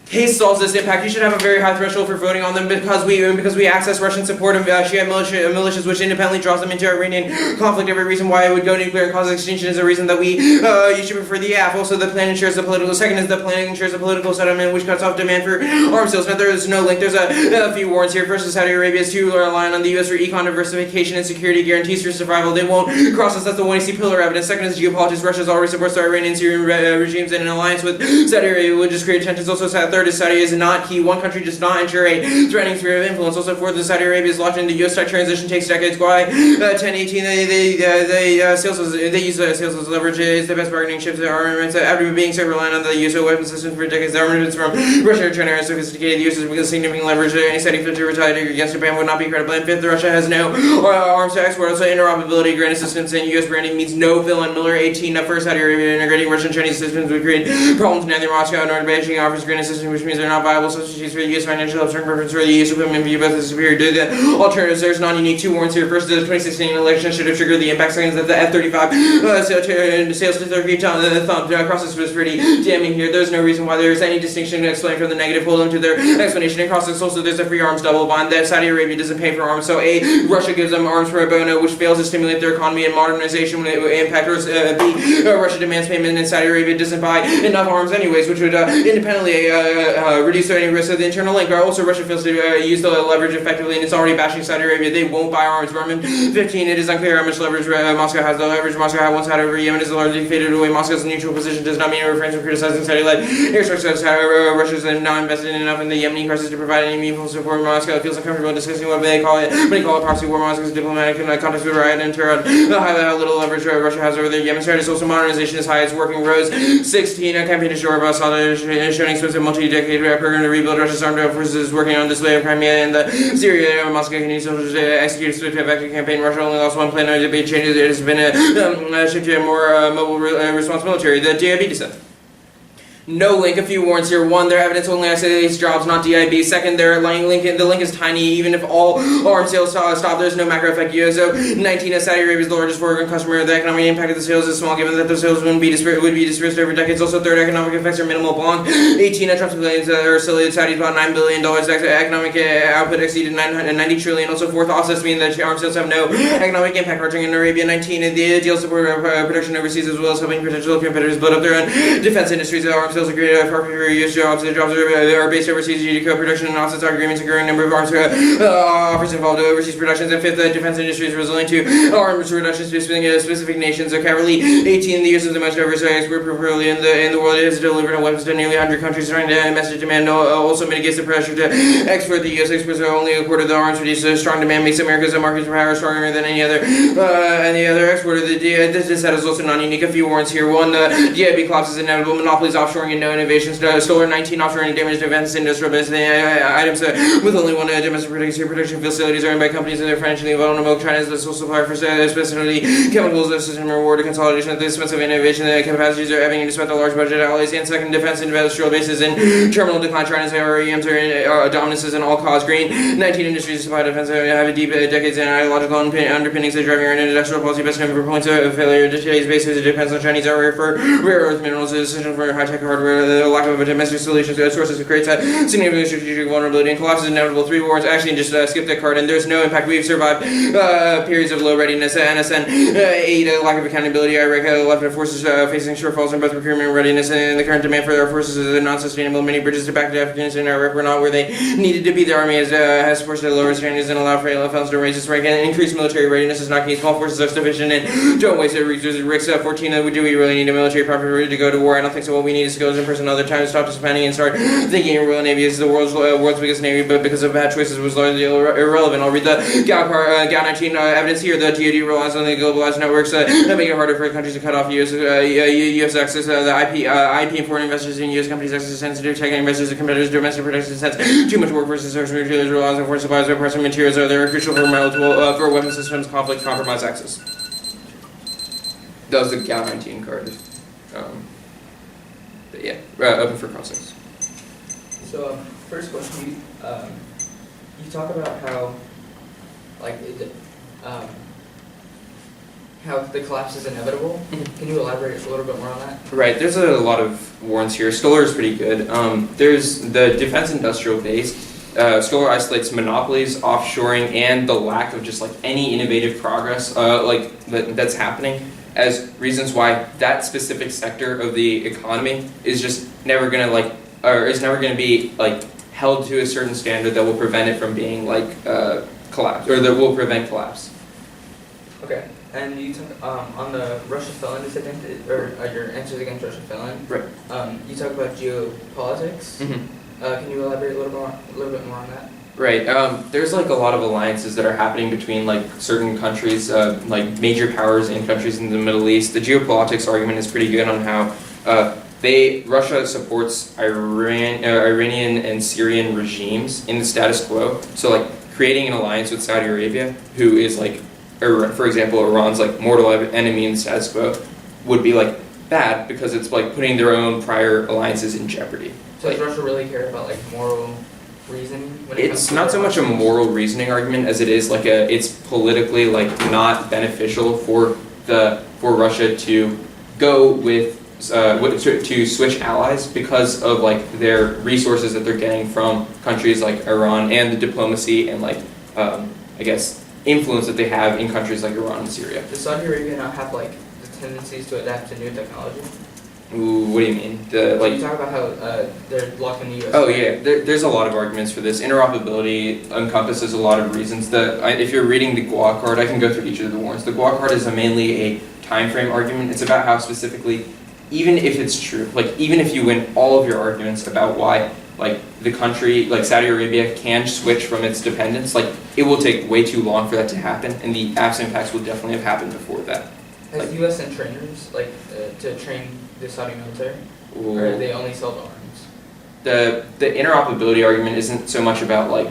Case solves this impact. You should have a very high threshold for voting on them because we access Russian support of Shiite militias, which independently draws them into Iranian conflict. Every reason why it would go nuclear and cause extinction is a reason that you should prefer the AF. Also, the plan ensures the political. Second is the plan ensures a political settlement, which cuts off demand for arms sales. Now, there is no link. There's a few warrants here. First is Saudi Arabia's too relying on the U.S. for econ diversification and security guarantees for survival. They won't cross us. That's the one you see pillar evidence. Second is geopolitics. Russia already supports the Iranian Syrian regimes, and an alliance with Saudi Arabia would just create tensions. Also, third is Saudi is not key. One country does not ensure a threatening sphere of influence. Also, fourth, the Saudi Arabia is locked in the U.S. tech transition takes decades. Why? 1018, they use sales as leverage. It's the best bargaining chips. Armaments after being so reliant on the use of weapon systems for decades. The armaments from Russia are China are sophisticated uses because significant leverage. Any Saudi flip to retaliate against Japan would not be credible. And fifth, Russia has no arms to export. Also, interoperability, grant assistance, and U.S. branding means no villain. Miller 18. First, Saudi Arabia integrating Russian Chinese systems would create problems. Neither Moscow nor Beijing offers grant assistance, which means they're not viable substitutes for the U.S. financial help, certain preference for the U.S. equipment view both as superior to the alternatives. There's non-unique two warrants here. First, the 2016 election should have triggered the impact. Second, that the F-35 sales to Turkey process was pretty damning here. There's no reason why there's any distinction to explain from the negative. Hold them to their explanation and cross-text. Also, there's a free arms double bind that Saudi Arabia doesn't pay for arms. So A, Russia gives them arms pro bono, which fails to stimulate their economy and modernization when it impact. B, Russia demands payment and Saudi Arabia doesn't buy enough arms anyways, which would independently reduce any risk of the internal link. Also, Russia fails to use the leverage effectively and it's already bashing Saudi Arabia. They won't buy arms from him. 15, it is unclear how much leverage Moscow has. The leverage Moscow once had over Yemen is largely faded away. Moscow's neutral position does not mean it refrains from criticizing Saudi-led airstrikes. However, Russia's not invested enough in the Yemeni crisis to provide any meaningful support. Moscow feels uncomfortable discussing what they call it proxy war. Moscow's diplomatic context with riot and terror highlight how little leverage Russia has over the Yemen strategy. Also, modernization is high. It's working rose. 16, a campaign to shore of Assad is showing expensive multi-decade program to rebuild Russia's armed forces is working on display of Crimea and the Syria. Moscow can use soldiers to execute a swift evacuation campaign. Russia only lost one plane. No debate changes. It has been a shift to a more mobile response military. The DIB descent. No link, a few warrants here. One, their evidence only isolates jobs, not DIB. Second, the link is tiny. Even if all arms sales stop, there's no macro effect. So 19, Saudi Arabia's the largest foreign customer. The economic impact of the sales is small, given that the sales would be dispersed over decades. Also, third, economic effects are minimal. Bond 18, Trump's billions are silly. Saudis bought $9 billion. Economic output exceeded 990 trillion. Also, fourth, offsets mean that arms sales have no economic impact. Russia in Arabia 19, the deal support production overseas as well as helping potential competitors build up their own defense industries. Arms sales are great for U.S. jobs. The jobs are based overseas due to co-production and offsets agreements. A growing number of arms offers involved overseas productions. And fifth, the defense industry is resilient to arms reductions to specific nations. Cavalry 18, the use of the most overseas export portfolio in the world has delivered weapons to nearly 100 countries, trying to message demand also mitigates the pressure to export. The U.S. exports are only a quarter of the arms produced. Strong demand makes America's market power stronger than any other exporter. This set is also non-unique. A few warrants here. One, the DIB collapse is inevitable. Monopolies offshoring onshoring and no innovations. Solar 19 offshore and damage to advanced industrial business items with only one domestic production facilities owned by companies that are financially vulnerable. China is the sole supplier for specifically chemicals. This is a reward to consolidation of the expensive innovation capacities are having despite the large budget outlays. And second, defense and industrial bases in terminal decline. China's OEMs are dominances in all cause. Green 19 industries supply defense have a deep decades and ideological underpinnings that drive your industrial policy. Best known for points of failure. Today's basis it depends on Chinese area for rare earth minerals. A decision for high tech hardware. The lack of a domestic solutions sources creates a significant strategic vulnerability and collapse is inevitable. 3 wars. Actually, just skip that card and there's no impact. We've survived periods of low readiness. NSN 8 lack of accountability. Iraq left forces facing shortfalls in both procurement and readiness, and the current demand for our forces is not sustainable. Many bridges to back to Afghanistan and Iraq were not where they needed to be. The army has forced to lower standards and allow for felons to raise its rank and increase military readiness is not key. Small forces are sufficient and don't waste it. Rick's 14. Do we really need a military property to go to war? I don't think so. What we need is skills in person. Other times, stop disbanding and start thinking Royal Navy is the world's biggest navy, but because of bad choices was largely irrelevant. I'll read the GAO 19 evidence here. The DoD relies on the globalized networks that make it harder for countries to cut off U.S. access. The IP and foreign investors in U.S. companies access to sensitive tech investors and competitors. Domestic production sets too much work versus social materials relies on foreign supplies of parts and materials. They're crucial for weapon systems, conflict, compromise, access. That was the GAO 19 card. But yeah, open for crossings. So, first question, you talk about how, like, how the collapse is inevitable. Can you elaborate a little bit more on that? Right, there's a lot of warrants here. Stoller is pretty good. There's the defense industrial base. Stoller isolates monopolies, offshoring, and the lack of just like any innovative progress that's happening as reasons why that specific sector of the economy is just never gonna is never gonna be like held to a certain standard that will prevent it from being collapse, or that will prevent collapse. Okay, and you talk on the Russia felon dissident, or your answers against Russia felon. Right. You talk about geopolitics. Mm-hmm. Can you elaborate a little bit more on that? Right. There's like a lot of alliances that are happening between like certain countries, like major powers in countries in the Middle East. The geopolitics argument is pretty good on how Russia supports Iranian and Syrian regimes in the status quo. So like creating an alliance with Saudi Arabia, who is like, for example, Iran's like mortal enemy in the status quo, would be like bad because it's like putting their own prior alliances in jeopardy. So does Russia really care about like moral reasoning? When It's not so much a moral reasoning argument as it is like it's politically like not beneficial for Russia to go with to switch allies because of like their resources that they're getting from countries like Iran and the diplomacy and like I guess influence that they have in countries like Iran and Syria. Does Saudi Arabia not have like the tendencies to adapt to new technology? Ooh, what do you mean? You talk about how they're locked in the U.S. Oh yeah, there's a lot of arguments for this. Interoperability encompasses a lot of reasons. If you're reading the GUA card, I can go through each of the warrants. The GUA card is mainly a time frame argument. It's about how specifically, even if it's true, like even if you win all of your arguments about why like the country, like Saudi Arabia, can switch from its dependence, like it will take way too long for that to happen, and the absent impacts will definitely have happened before that. Has the U.S. sent trainers to train the Saudi military, or they only sell the arms? The interoperability argument isn't so much about like,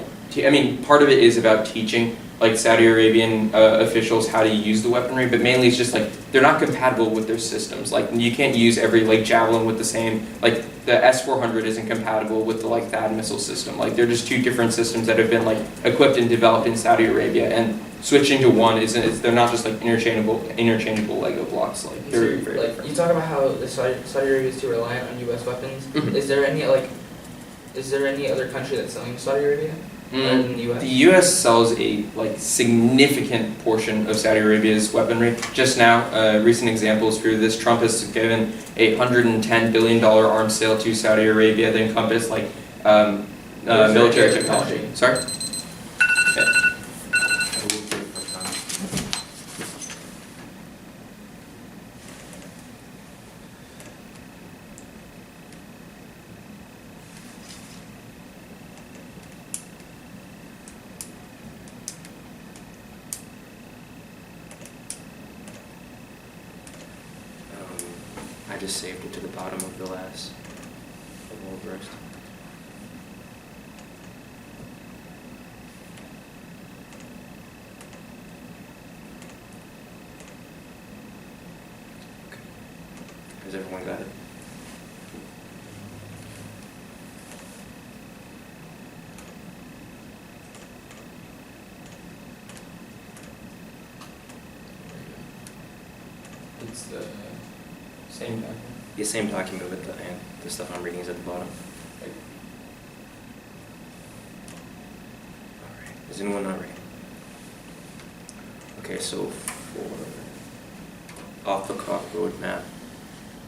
part of it is about teaching like Saudi Arabian officials how to use the weaponry, but mainly it's just like they're not compatible with their systems. Like you can't use every like javelin with the same, like the S-400 isn't compatible with the like THAAD missile system. Like they're just two different systems that have been like equipped and developed in Saudi Arabia, and switching to one they're not just like interchangeable Lego blocks. Like they're very like different. you talk about how the Saudi Arabia is too reliant on U.S. weapons. Mhm. Is there any other country that's selling to Saudi Arabia other than the U.S.? The U.S. sells a like significant portion of Saudi Arabia's weaponry. Just now, recent examples for this: Trump has given a $110 billion arms sale to Saudi Arabia that encompass like military technology. Sorry. Okay. I just saved it to the bottom of the last first. Okay. Has everyone got it? It's the same document. The same document with the stuff I'm reading is at the bottom. Like, Alright, is anyone not ready? Okay, so for off the clock roadmap,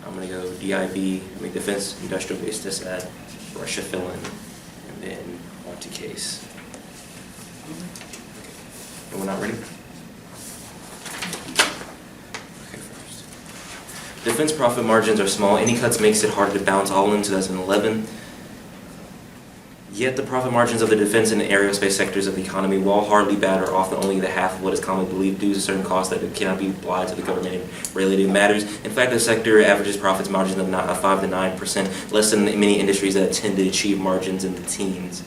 I'm gonna go defense industrial base this at Russia fill in, and then on to case. Okay. Anyone not ready? Okay, first. Defense profit margins are small. Any cuts makes it harder to bounce all in 2011. Yet the profit margins of the defense and aerospace sectors of the economy, while hardly bad, are often only the half of what is commonly believed due to certain costs that cannot be applied to the government in related matters. In fact, the sector averages profits margins of 5 to 9%, less than many industries that tend to achieve margins in the teens.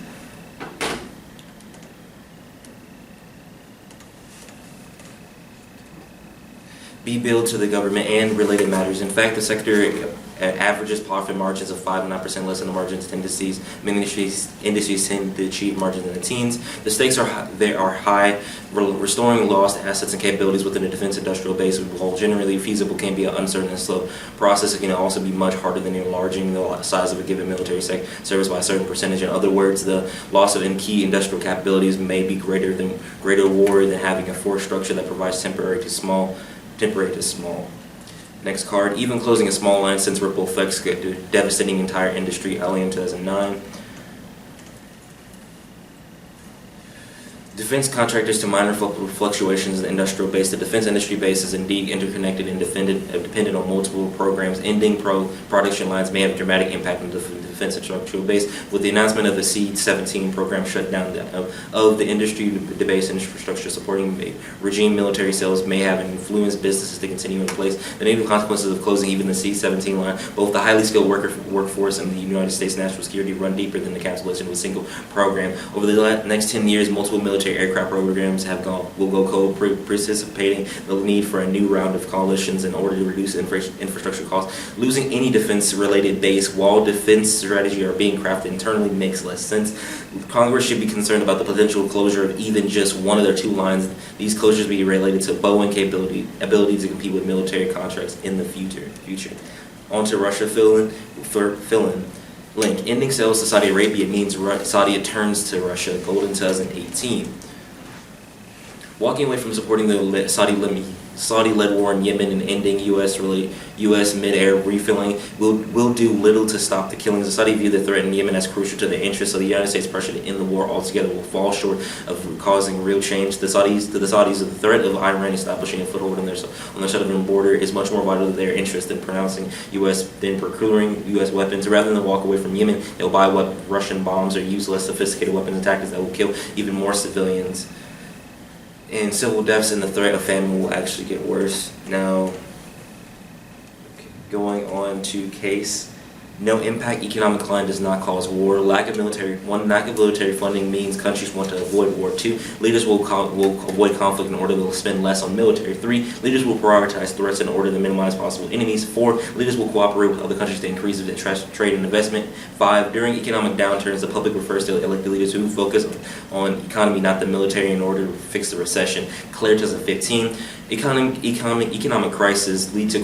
Be billed to the government and related matters. In fact, the sector averages profit margins of 5 to 9% less than the margins tendencies. Many industries tend to achieve margins in the teens. The stakes are high. Restoring lost assets and capabilities within the defense industrial base, while generally feasible, can be an uncertain and slow process. It can also be much harder than enlarging the size of a given military service by a certain percentage. In other words, the loss of key industrial capabilities may be greater war than having a force structure that provides temporary to small. Next card, even closing a small line sends ripple effects devastating entire industry. Alien 2009. Defense contractors to minor fluctuations in the industrial base. The defense industry base is indeed interconnected and dependent on multiple programs. Ending production lines may have a dramatic impact on the defense industrial base. With the announcement of the C-17 program shutdown of the industry, the base infrastructure supporting the regime military sales may have influenced businesses to continue in place. The negative consequences of closing even the C-17 line, both the highly skilled workforce and the United States national security, run deeper than the cancellation of a single program. Over the next 10 years, multiple military aircraft programs will go cold, precipitating the need for a new round of coalitions in order to reduce infrastructure costs. Losing any defense-related base while defense strategy are being crafted internally makes less sense. Congress should be concerned about the potential closure of even just one of their two lines. These closures be related to Boeing ability to compete with military contracts in the future. On to Russia fill-in. Link. Ending sales to Saudi Arabia means Saudi turns to Russia. Gold in 2018. Walking away from supporting the Saudi-led war in Yemen and ending U.S. mid-air refilling will do little to stop the killings. The Saudi view the threat in Yemen as crucial to the interests of the United States. Pressure to end the war altogether will fall short of causing real change. To the Saudis, the threat of Iran establishing a foothold on their southern border is much more vital to their interest than procuring U.S. weapons. Rather than walk away from Yemen, they'll buy Russian bombs or use less sophisticated weapons and tactics that will kill even more civilians. And civil deaths and the threat of famine will actually get worse. Now, going on to case. No impact economic decline does not cause war. Lack of military funding means countries want to avoid war. 2, leaders will avoid conflict in order to spend less on military. 3, leaders will prioritize threats in order to minimize possible enemies. 4, leaders will cooperate with other countries to increase trade and investment. 5, during economic downturns, the public prefers to elected leaders who focus on economy, not the military, in order to fix the recession. Claire 2015. Economic crises lead to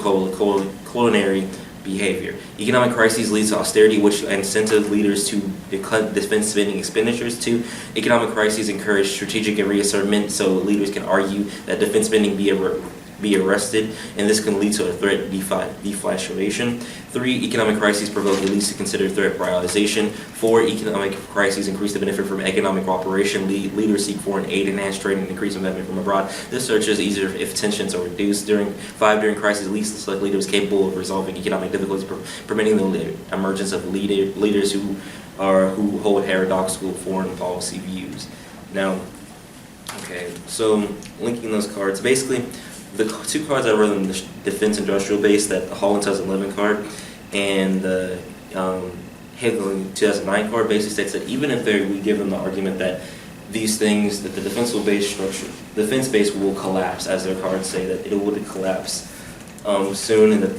culinary behavior. Economic crises lead to austerity, which incentive leaders to cut defense spending expenditures. 2, economic crises encourage strategic reassessment, so leaders can argue that defense spending be arrested, and this can lead to a threat deflation. 3, economic crises provoke elites to consider threat prioritization. 4, economic crises increase the benefit from economic cooperation. Leaders seek foreign aid, enhanced trade, and increase investment from abroad. This search is easier if tensions are reduced. 5, during crises, elites select leaders capable of resolving economic difficulties, permitting the emergence of leaders who hold paradoxical foreign policy views. Now, okay, so linking those cards, basically. The 2 cards I wrote in the defense industrial base, that the Holland 2011 card and the Hegel 2009 card basically states that even if we give them the argument that these things, that the defense base will collapse, as their cards say, that it would collapse soon, and that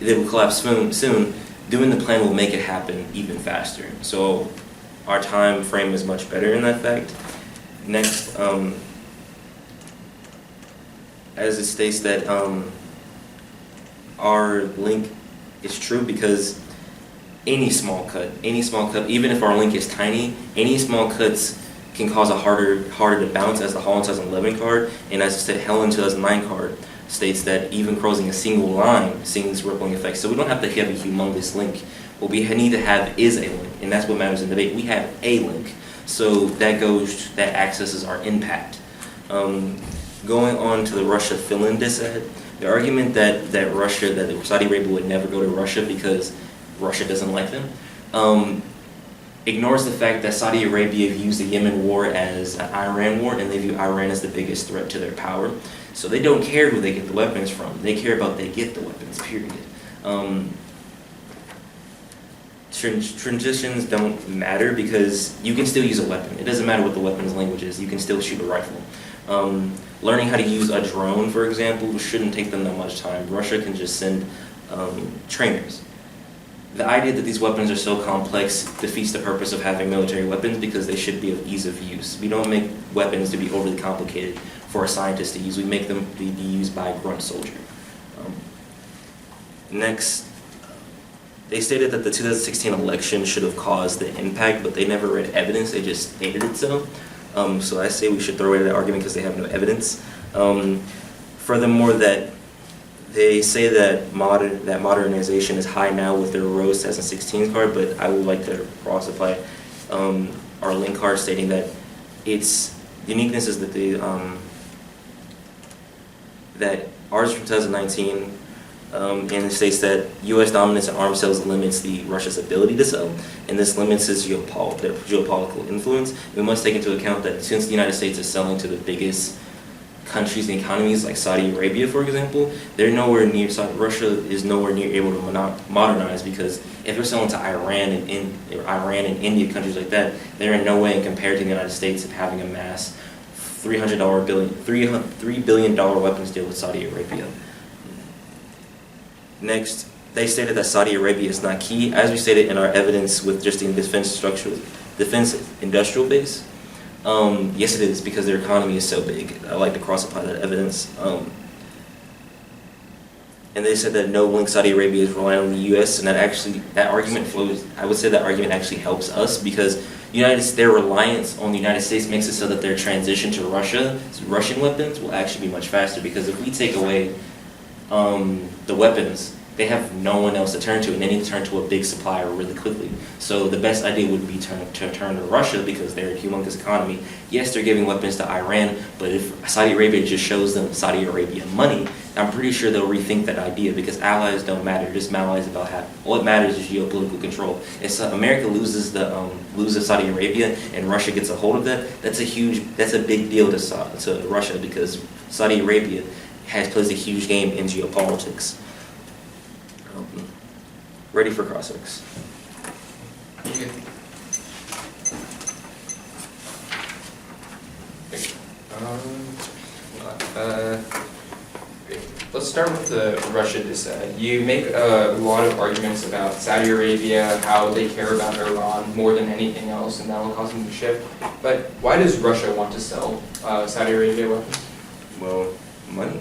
it will collapse soon, doing the plan will make it happen even faster. So our time frame is much better in that fact. Next, as it states that our link is true because any small cut, even if our link is tiny, any small cuts can cause a harder to bounce, as the Holland 2011 card, and as I said, Helen 2009 card states that even closing a single line sends rippling effects. So we don't have to have a humongous link. What we need to have is a link, and that's what matters in debate. We have a link, so that accesses our impact. Going on to the Russia-Finland dissent, the argument that Saudi Arabia would never go to Russia because Russia doesn't like them, ignores the fact that Saudi Arabia views the Yemen war as an Iran war, and they view Iran as the biggest threat to their power. So they don't care who they get the weapons from. They care about they get the weapons, period. Transitions don't matter because you can still use a weapon. It doesn't matter what the weapon's language is. You can still shoot a rifle. Learning how to use a drone, for example, shouldn't take them that much time. Russia can just send trainers. The idea that these weapons are so complex defeats the purpose of having military weapons because they should be of ease of use. We don't make weapons to be overly complicated for a scientist to use. We make them to be used by a grunt soldier. Next, they stated that the 2016 election should have caused the impact, but they never read evidence. They just stated it so. So I say we should throw away that argument because they have no evidence. Furthermore, that they say that modernization is high now with their Rose 2016 card, but I would like to cross-apply our link card stating that its uniqueness is that that ours from 2019, and it states that U.S. dominance in arms sales limits Russia's ability to sell, and this limits its geopolitical influence. We must take into account that since the United States is selling to the biggest countries and economies like Saudi Arabia, for example, Russia is nowhere near able to modernize, because if they're selling to Iran and India, countries like that, they're in no way compared to the United States of having amassed $3 billion weapons deal with Saudi Arabia. Next, they stated that Saudi Arabia is not key, as we stated in our evidence with just the defense industrial base. Yes, it is, because their economy is so big. I like to cross-apply that evidence. And they said that no link Saudi Arabia is relying on the U.S., and that argument flows. I would say that argument actually helps us, because their reliance on the United States makes it so that their transition to Russian weapons will actually be much faster. Because if we take away the weapons, they have no one else to turn to, and they need to turn to a big supplier really quickly. So the best idea would be to turn to Russia, because they're a humongous economy. Yes, they're giving weapons to Iran, but if Saudi Arabia just shows them Saudi Arabia money, I'm pretty sure they'll rethink that idea, because allies don't matter. Just allies about what matters is geopolitical control. If America loses Saudi Arabia and Russia gets a hold of that, that's a big deal to Russia, because Saudi Arabia plays a huge game in geopolitics. Ready for cross-ex. Let's start with the Russia dissent. You make a lot of arguments about Saudi Arabia, how they care about Iran more than anything else, and that will cause them to shift. But why does Russia want to sell Saudi Arabia weapons? Well, money.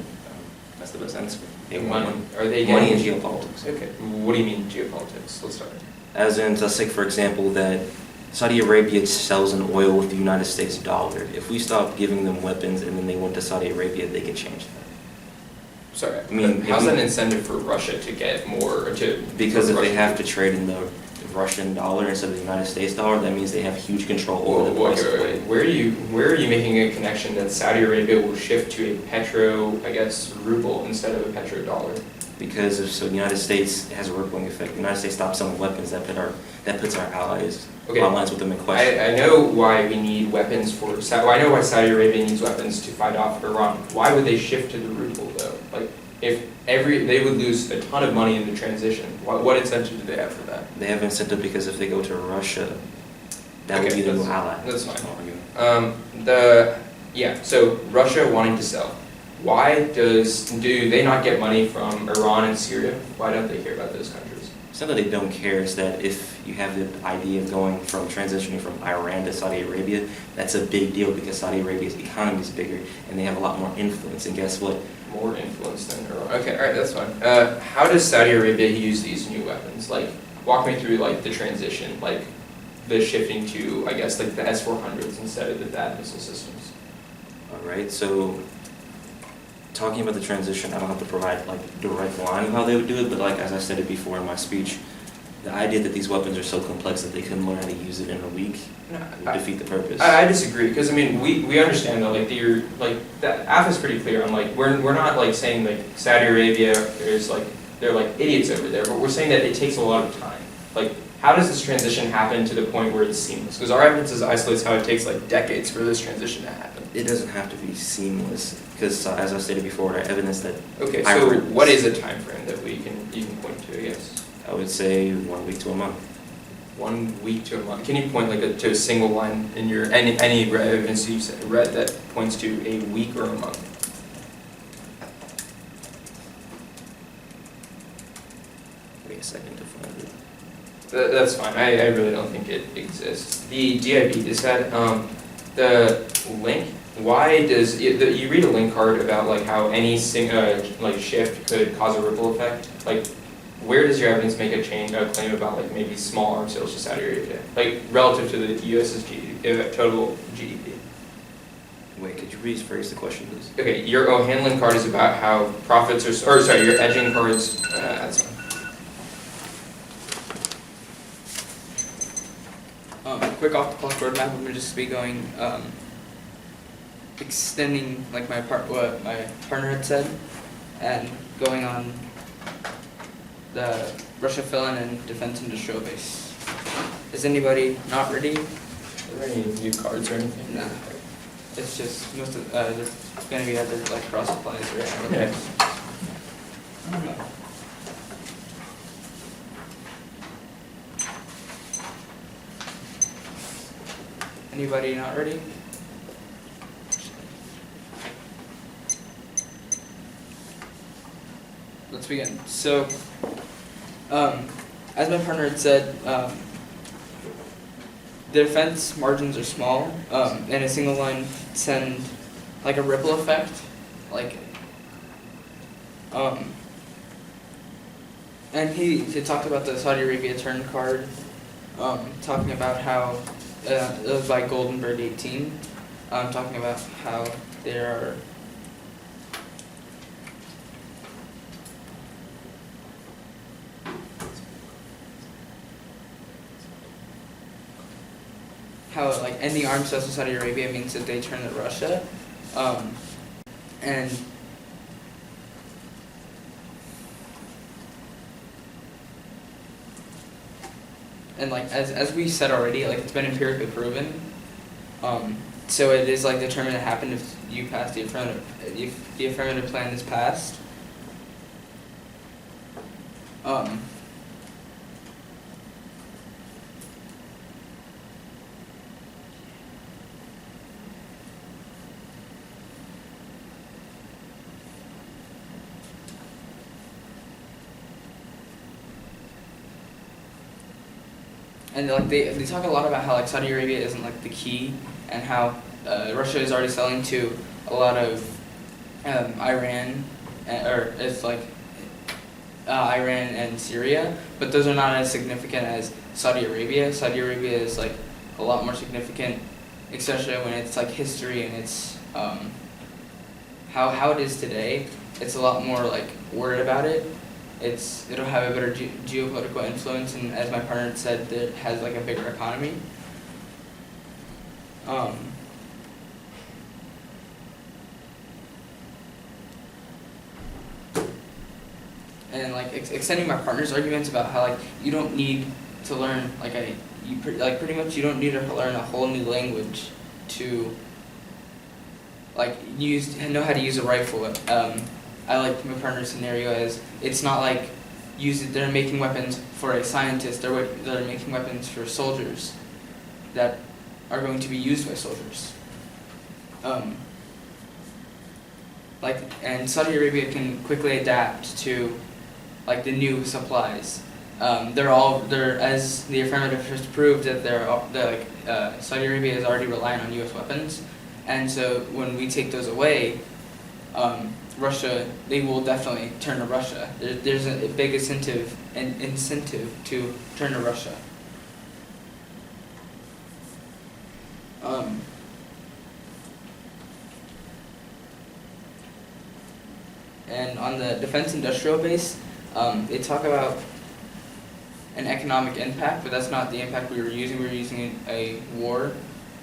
That's the best answer. Money. Are they money getting and geopolitics? Okay. What do you mean geopolitics? Let's start. As in, let's take for example that Saudi Arabia sells an oil with the United States dollar. If we stop giving them weapons and then they went to Saudi Arabia, they could change that. Sorry. I mean, how's that an incentive for Russia to get more Because if they have to trade in the Russian dollar instead of the United States dollar, that means they have huge control over the price of oil. Where are you making a connection that Saudi Arabia will shift to a ruble instead of a petrodollar? Because the United States has a rippling effect. The United States stops selling weapons, that puts our allies with them in question. I know why we need weapons I know why Saudi Arabia needs weapons to fight off Iran. Why would they shift to the ruble though? Like, if they would lose a ton of money in the transition. What incentive do they have for that? They have incentive because if they go to Russia, that would Okay, be the new that's- ally. that's fine. So Russia wanting to sell. Why do they not get money from Iran and Syria? Why don't they care about those countries? It's not that they don't care, it's that if you have the idea of going from transitioning from Iran to Saudi Arabia, that's a big deal because Saudi Arabia's economy is bigger and they have a lot more influence. And guess what? More influence than Iran. Okay, all right, that's fine. How does Saudi Arabia use these new weapons? Like, walk me through like the transition, like the shifting to, I guess, like the S-400s instead of the THAAD missile systems. All right, so talking about the transition, I don't have to provide like direct line of how they would do it, but like as I said it before in my speech, the idea that these weapons are so complex that they couldn't learn how to use it in a week would defeat the purpose. I disagree because I mean we understand that like the AF is pretty clear on like we're not like saying like Saudi Arabia they're like idiots over there, but we're saying that it takes a lot of time. Like how does this transition happen to the point where it's seamless? Because our evidence isolates how it takes like decades for this transition to happen. It doesn't have to be seamless because as I stated before, our evidence that Okay, so what is a time frame that you can point to? I guess I would say 1 week to a month. 1 week to a month. Can you point like to a single line in your any evidence you've read that points to a week or a month? Wait a second to find it. That's fine. I really don't think it exists. The GIB just had the link. Why does you read a link card about like how any like shift could cause a ripple effect? Like, where does your evidence make a claim about like maybe small arms sales to Saudi Arabia, like relative to the U.S.'s total GDP? Wait, could you rephrase the question, please? Okay, your O'Hanlon card is about how profits or sorry, your edging cards. That's fine. Quick off the clock roadmap. I'm gonna just be going extending like what my partner had said, and going on the Russia fill-in and defense industrial base. Is anybody not ready? Are there any new cards or anything? No. It's just most of there's gonna be other like cross supplies or other Yeah. things. Anybody not ready? Let's begin. So, as my partner had said, the defense margins are small, and a single line send like a ripple effect, like, and he talked about the Saudi Arabia turn card, talking about how it was by Goldenberg 18, talking about how there are how like ending arms sales to Saudi Arabia means that they turn to Russia, and like as we said already, like it's been empirically proven, so it is like determined to happen if you pass the affirmative plan is passed. And like they talk a lot about how like Saudi Arabia isn't like the key, and how Russia is already selling to a lot of Iran, or it's like Iran and Syria, but those are not as significant as Saudi Arabia. Saudi Arabia is like a lot more significant, especially when it's like history and it's how it is today. It's a lot more like worried about it. It'll have a better geopolitical influence, and as my partner said, it has like a bigger economy. And like extending my partner's arguments about how like you don't need to learn pretty much you don't need to learn a whole new language to like know how to use a rifle. I like my partner's scenario as it's not like they're making weapons for a scientist, they're making weapons for soldiers that are going to be used by soldiers. And Saudi Arabia can quickly adapt to like the new supplies. They're as the affirmative has proved that Saudi Arabia is already relying on U.S. weapons, and so when we take those away, Russia, they will definitely turn to Russia. There's a big incentive to turn to Russia. And on the defense industrial base, they talk about an economic impact, but that's not the impact we were using. We were using a war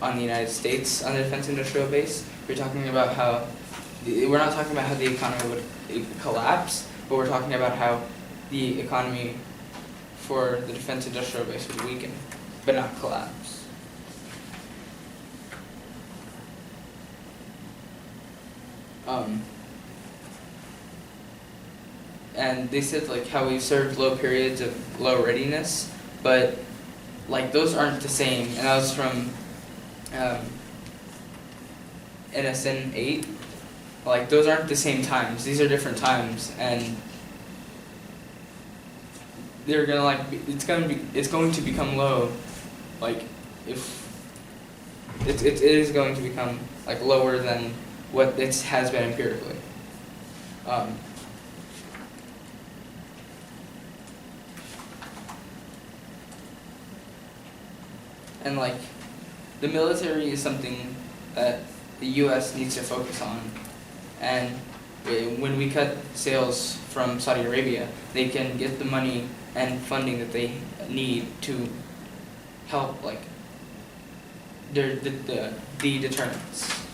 on the United States on the defense industrial base. We're talking about how, we're not talking about how the economy would collapse, but we're talking about how the economy for the defense industrial base would weaken, but not collapse. And they said like how we served low periods of low readiness, but like those aren't the same. And that was from NSN 8. Like those aren't the same times. These are different times, and they're gonna it's going to become low. Like if it is going to become like lower than what it has been empirically. And like, the military is something that the U.S. needs to focus on. And when we cut sales from Saudi Arabia, they can get the money and funding that they need to help like the deterrence.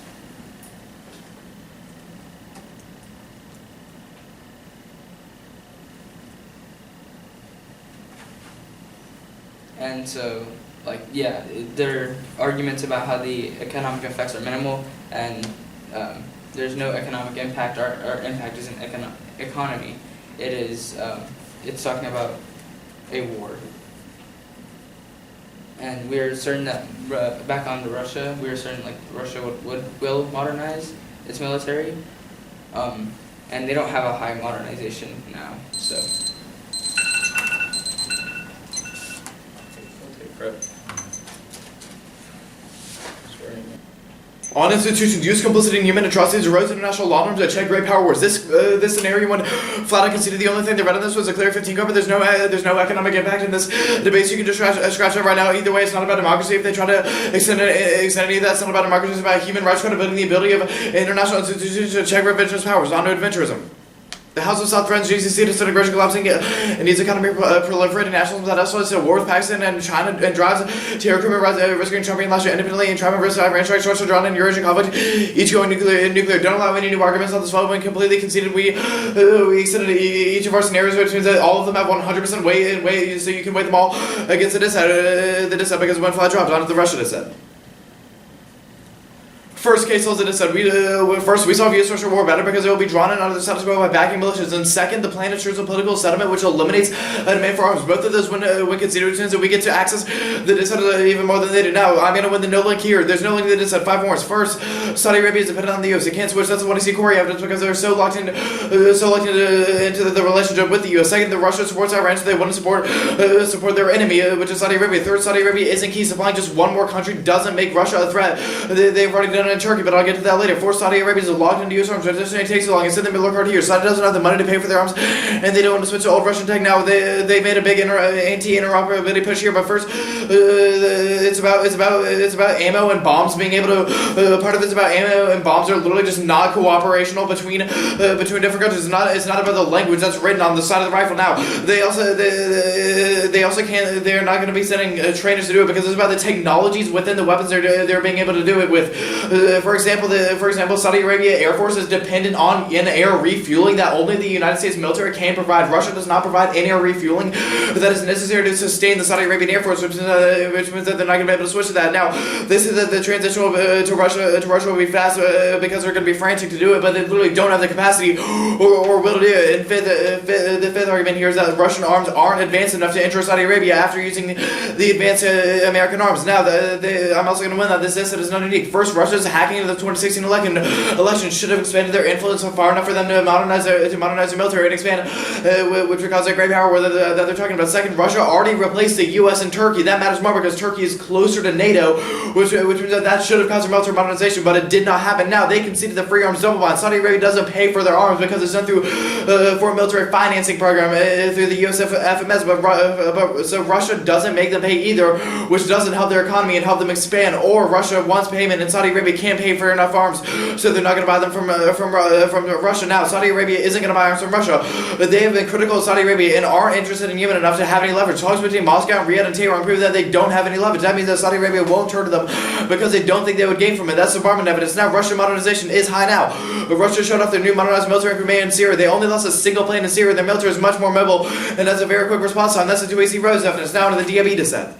And so, like, yeah, there are arguments about how the economic effects are minimal, and there's no economic impact. Our impact isn't economy. It is, it's talking about a war. And we're certain that, back on to Russia, we're certain like Russia will modernize its military, and they don't have a high modernization now, so. On institutions, use complicity in human atrocities arose international law norms that check great power wars. This scenario when flat out conceded the only thing they read on this was a clear 15 code, but there's no economic impact in this debate. You can just scratch it right now. Either way, it's not about democracy. If they try to extend any of that, it's not about democracy. It's about human rights, credibility, and the ability of international institutions to check revisionist powers. On to adventurism. The House of South threatens GCC to start aggression collapsing and needs economy proliferating nationalism that escalates to war with Pakistan and China and drives terror recruitment, risking Trump last year independently and Trump versus Iran strikes, Russia drawn in Eurasian conflict, each going nuclear. Don't allow any new arguments on this vote. When completely conceded, we extended each of our scenarios, which means that all of them have 100% weight, so you can weigh them all against the dissent because when flat drops onto the Russia dissent. First case holds it said we saw U.S. Russia war better because it will be drawn in under the status quo by backing militias. And second, the plan ensures a political settlement which eliminates a demand for arms. Both of those when considered, since we get to access the dissent even more than they do now. I'm gonna win the no link here. There's no link to the dissent. 5 more. First, Saudi Arabia is dependent on the U.S. They can't switch. That's what I see Corey evidence because they're so locked into the relationship with the U.S. Second, the Russia supports Iran, so they wouldn't support their enemy, which is Saudi Arabia. Third, Saudi Arabia isn't key. Supplying just one more country doesn't make Russia a threat. They've already done it in Turkey, but I'll get to that later. Fourth, Saudi Arabia is locked into U.S. arms. It takes so long. Instead, they look hard here. Saudi doesn't have the money to pay for their arms, and they don't want to switch to old Russian tech now. They made a big anti-interoperability push here, but first, it's about ammo and bombs being able to. Part of it's about ammo and bombs are literally just not cooperational between different countries. It's not about the language that's written on the side of the rifle. Now they also can't. They're not going to be sending trainers to do it because it's about the technologies within the weapons they're being able to do it with. For example, Saudi Arabia Air Force is dependent on in-air refueling that only the United States military can provide. Russia does not provide in-air refueling that is necessary to sustain the Saudi Arabian Air Force, which means that they're not going to be able to switch to that. Now, this is the transition to Russia will be fast because they're going to be frantic to do it, but they literally don't have the capacity or will to do it. And the fifth argument here is that Russian arms aren't advanced enough to enter Saudi Arabia after using the advanced American arms. Now, I'm also going to win that this incident is not unique. First, Russia's hacking into the 2016 election should have expanded their influence far enough for them to modernize their military and expand, which would cause a great power that they're talking about. Second, Russia already replaced the U.S. and Turkey. That matters more because Turkey is closer to NATO, which means that should have caused a military modernization, but it did not happen. Now, they conceded the free arms double bond. Saudi Arabia doesn't pay for their arms because it's done through for a military financing program through the U.S. FMS, but so Russia doesn't make them pay either, which doesn't help their economy and help them expand. Or Russia wants payment and Saudi Arabia can't pay for enough arms, so they're not going to buy them from Russia. Now, Saudi Arabia isn't going to buy arms from Russia, but they have been critical of Saudi Arabia and aren't interested in Yemen enough to have any leverage. Talks between Moscow and Riyadh and Tehran prove that they don't have any leverage. That means that Saudi Arabia won't turn to them because they don't think they would gain from it. That's bombardment evidence. Now, Russian modernization is high now. Russia showed off their new modernized military in Crimea and Syria. They only lost a single plane in Syria. Their military is much more mobile and has a very quick response time. That's the 2AC Rose evidence. Now into the DIB descent.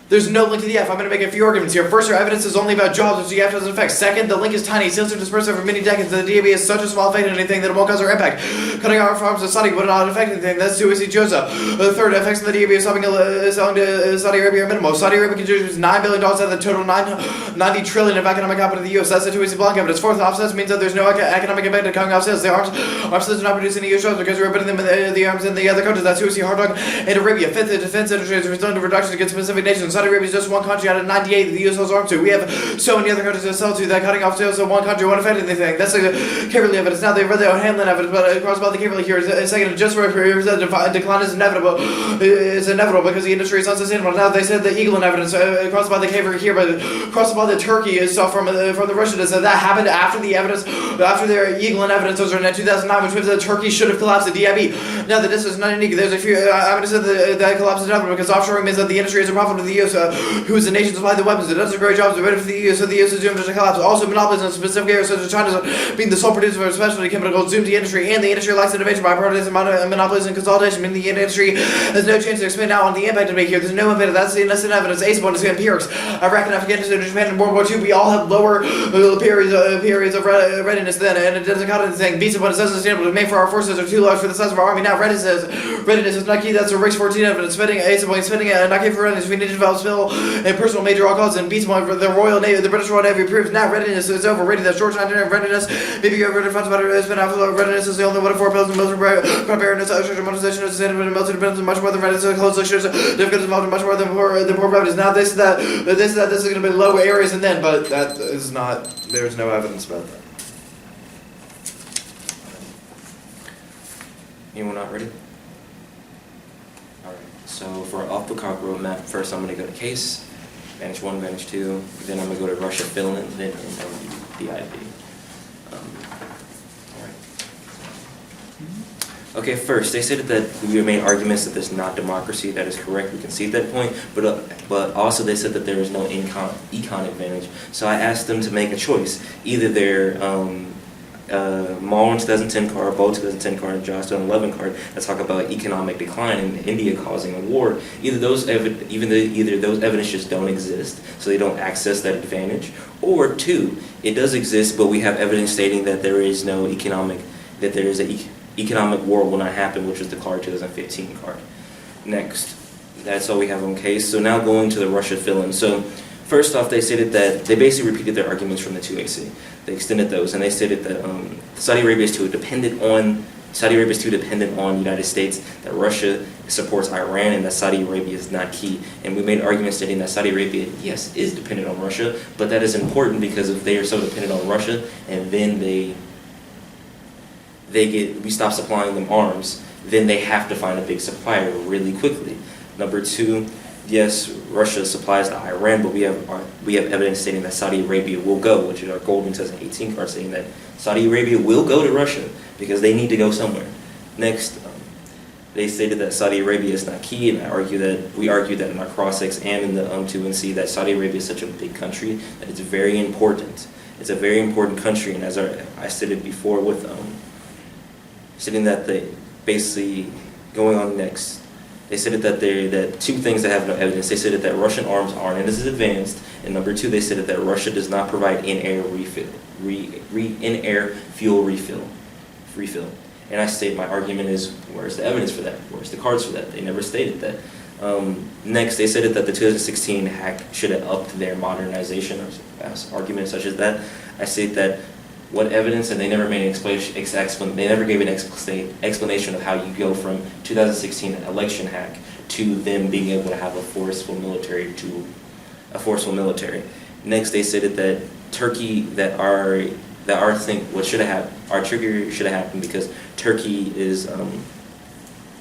There's no link to the F. I'm going to make a few arguments here. First, our evidence is only about jobs, which the F doesn't affect. Second, the link is tiny. Sales are dispersed over many decades. The DAB is such a small effect on anything that it won't cause our impact. Cutting our farms to Saudi would not affect anything. That's 2AC Joseph. Third, effects on the DAB is selling to Saudi Arabia are minimal. Saudi Arabia contributes $9 billion out of the total $90 trillion of economic output of the U.S. That's the 2AC Blanc evidence. Fourth, offsets means that there's no economic effect of cutting off sales. The arms sales are not producing any U.S. jobs because we're putting them in the arms in the other countries. That's 2AC Hard Dog and Arabia. Fifth, the defense industry is responding to reductions against specific nations. Saudi Arabia is just one country out of 98 that the U.S. sells arms to. We have so many other countries to sell to that cutting off sales to one country won't affect anything. That's the Kimberley evidence. Now, they've read their own Hamlin evidence, but across about the Kimberley here is second, just where the decline is inevitable. It's inevitable because the industry is unsustainable. Now, they said the Eaglin evidence across about the Kimberley here, but across about the Turkey is from the Russians. So that happened after the evidence, after their Eaglin evidence was written in 2009, which means that Turkey should have collapsed the DIB. Now, that this is not unique. There's a few, I'm going to say that collapse is inevitable because offshoring means that the industry is a profit to the U.S., who is the nation supply the weapons. It does a great job to benefit the U.S., so the U.S. is doomed to collapse. Also, monopolies in specific areas such as China being the sole producer of specialty chemicals doomed the industry, and the industry lacks innovation by prioritizing monopolies and consolidation, meaning the industry has no chance to expand out on the impact to make here. There's no impact. That's the innocent evidence. Ace one is empirics. Iraq and Afghanistan and Japan in World War II, we all have lower periods of readiness then, and it doesn't count anything. Beats one is unsustainable to make for our forces are too large for the size of our army. Now, readiness is not key. That's a race 14 evidence. Spending not key for readiness. We need to develop skill and personal major all causes and beats one for the Royal Navy. The British Royal Navy proves now readiness is overrated. That's short time readiness. Maybe you're ready funds about it. Spend out readiness is the only one of four pills in military preparedness. Modernization is sustainable and military dependence much more than readiness. Close lectures difficulties involved much more than poor readiness. Now this is that this is going to be low areas and then, but that is not. There's no evidence about that. Anyone not ready? Alright, so for our off-the-cuff roadmap, first I'm going to go to case, Vantage 1, Vantage 2, then I'm going to go to Russia, Finland, then DIB. Alright. Okay, first, they said that we made arguments that there's not democracy. That is correct, we concede that point, but also they said that there is no econ advantage. So I asked them to make a choice. Either their Mullen 2010 card, Bow 2010 card, and Josh 2011 card that talk about economic decline in India causing a war. Either those evidence just don't exist, so they don't access that advantage, or two, it does exist, but we have evidence stating that there is no economic war will not happen, which was the card 2015 card. Next, that's all we have on case. So now going to the Russia fill-in. So first off, they stated that they basically repeated their arguments from the 2AC. They extended those, and they stated that Saudi Arabia is too dependent on the United States, that Russia supports Iran, and that Saudi Arabia is not key. And we made arguments stating that Saudi Arabia, yes, is dependent on Russia, but that is important because if they are so dependent on Russia, and then we stop supplying them arms, then they have to find a big supplier really quickly. Number two, yes, Russia supplies to Iran, but we have evidence stating that Saudi Arabia will go, which is our Goldman 2018 card saying that Saudi Arabia will go to Russia because they need to go somewhere. Next, they stated that Saudi Arabia is not key, and we argue that in our cross-ex and in the 2NC that Saudi Arabia is such a big country that it's very important. It's a very important country, and as I stated before with stating that they basically going on next, they stated that two things that have no evidence. They stated that Russian arms aren't as advanced, and number two, they stated that Russia does not provide in-air fuel refill. And I state my argument is, where's the evidence for that? Where's the cards for that? They never stated that. Next, they stated that the 2016 hack should have upped their modernization, or arguments such as that. I state that what evidence, and they never made an they never gave an explanation of how you go from 2016 election hack to them being able to have a forceful military. Next, they stated that Turkey, what should have happened, our trigger should have happened because Turkey is,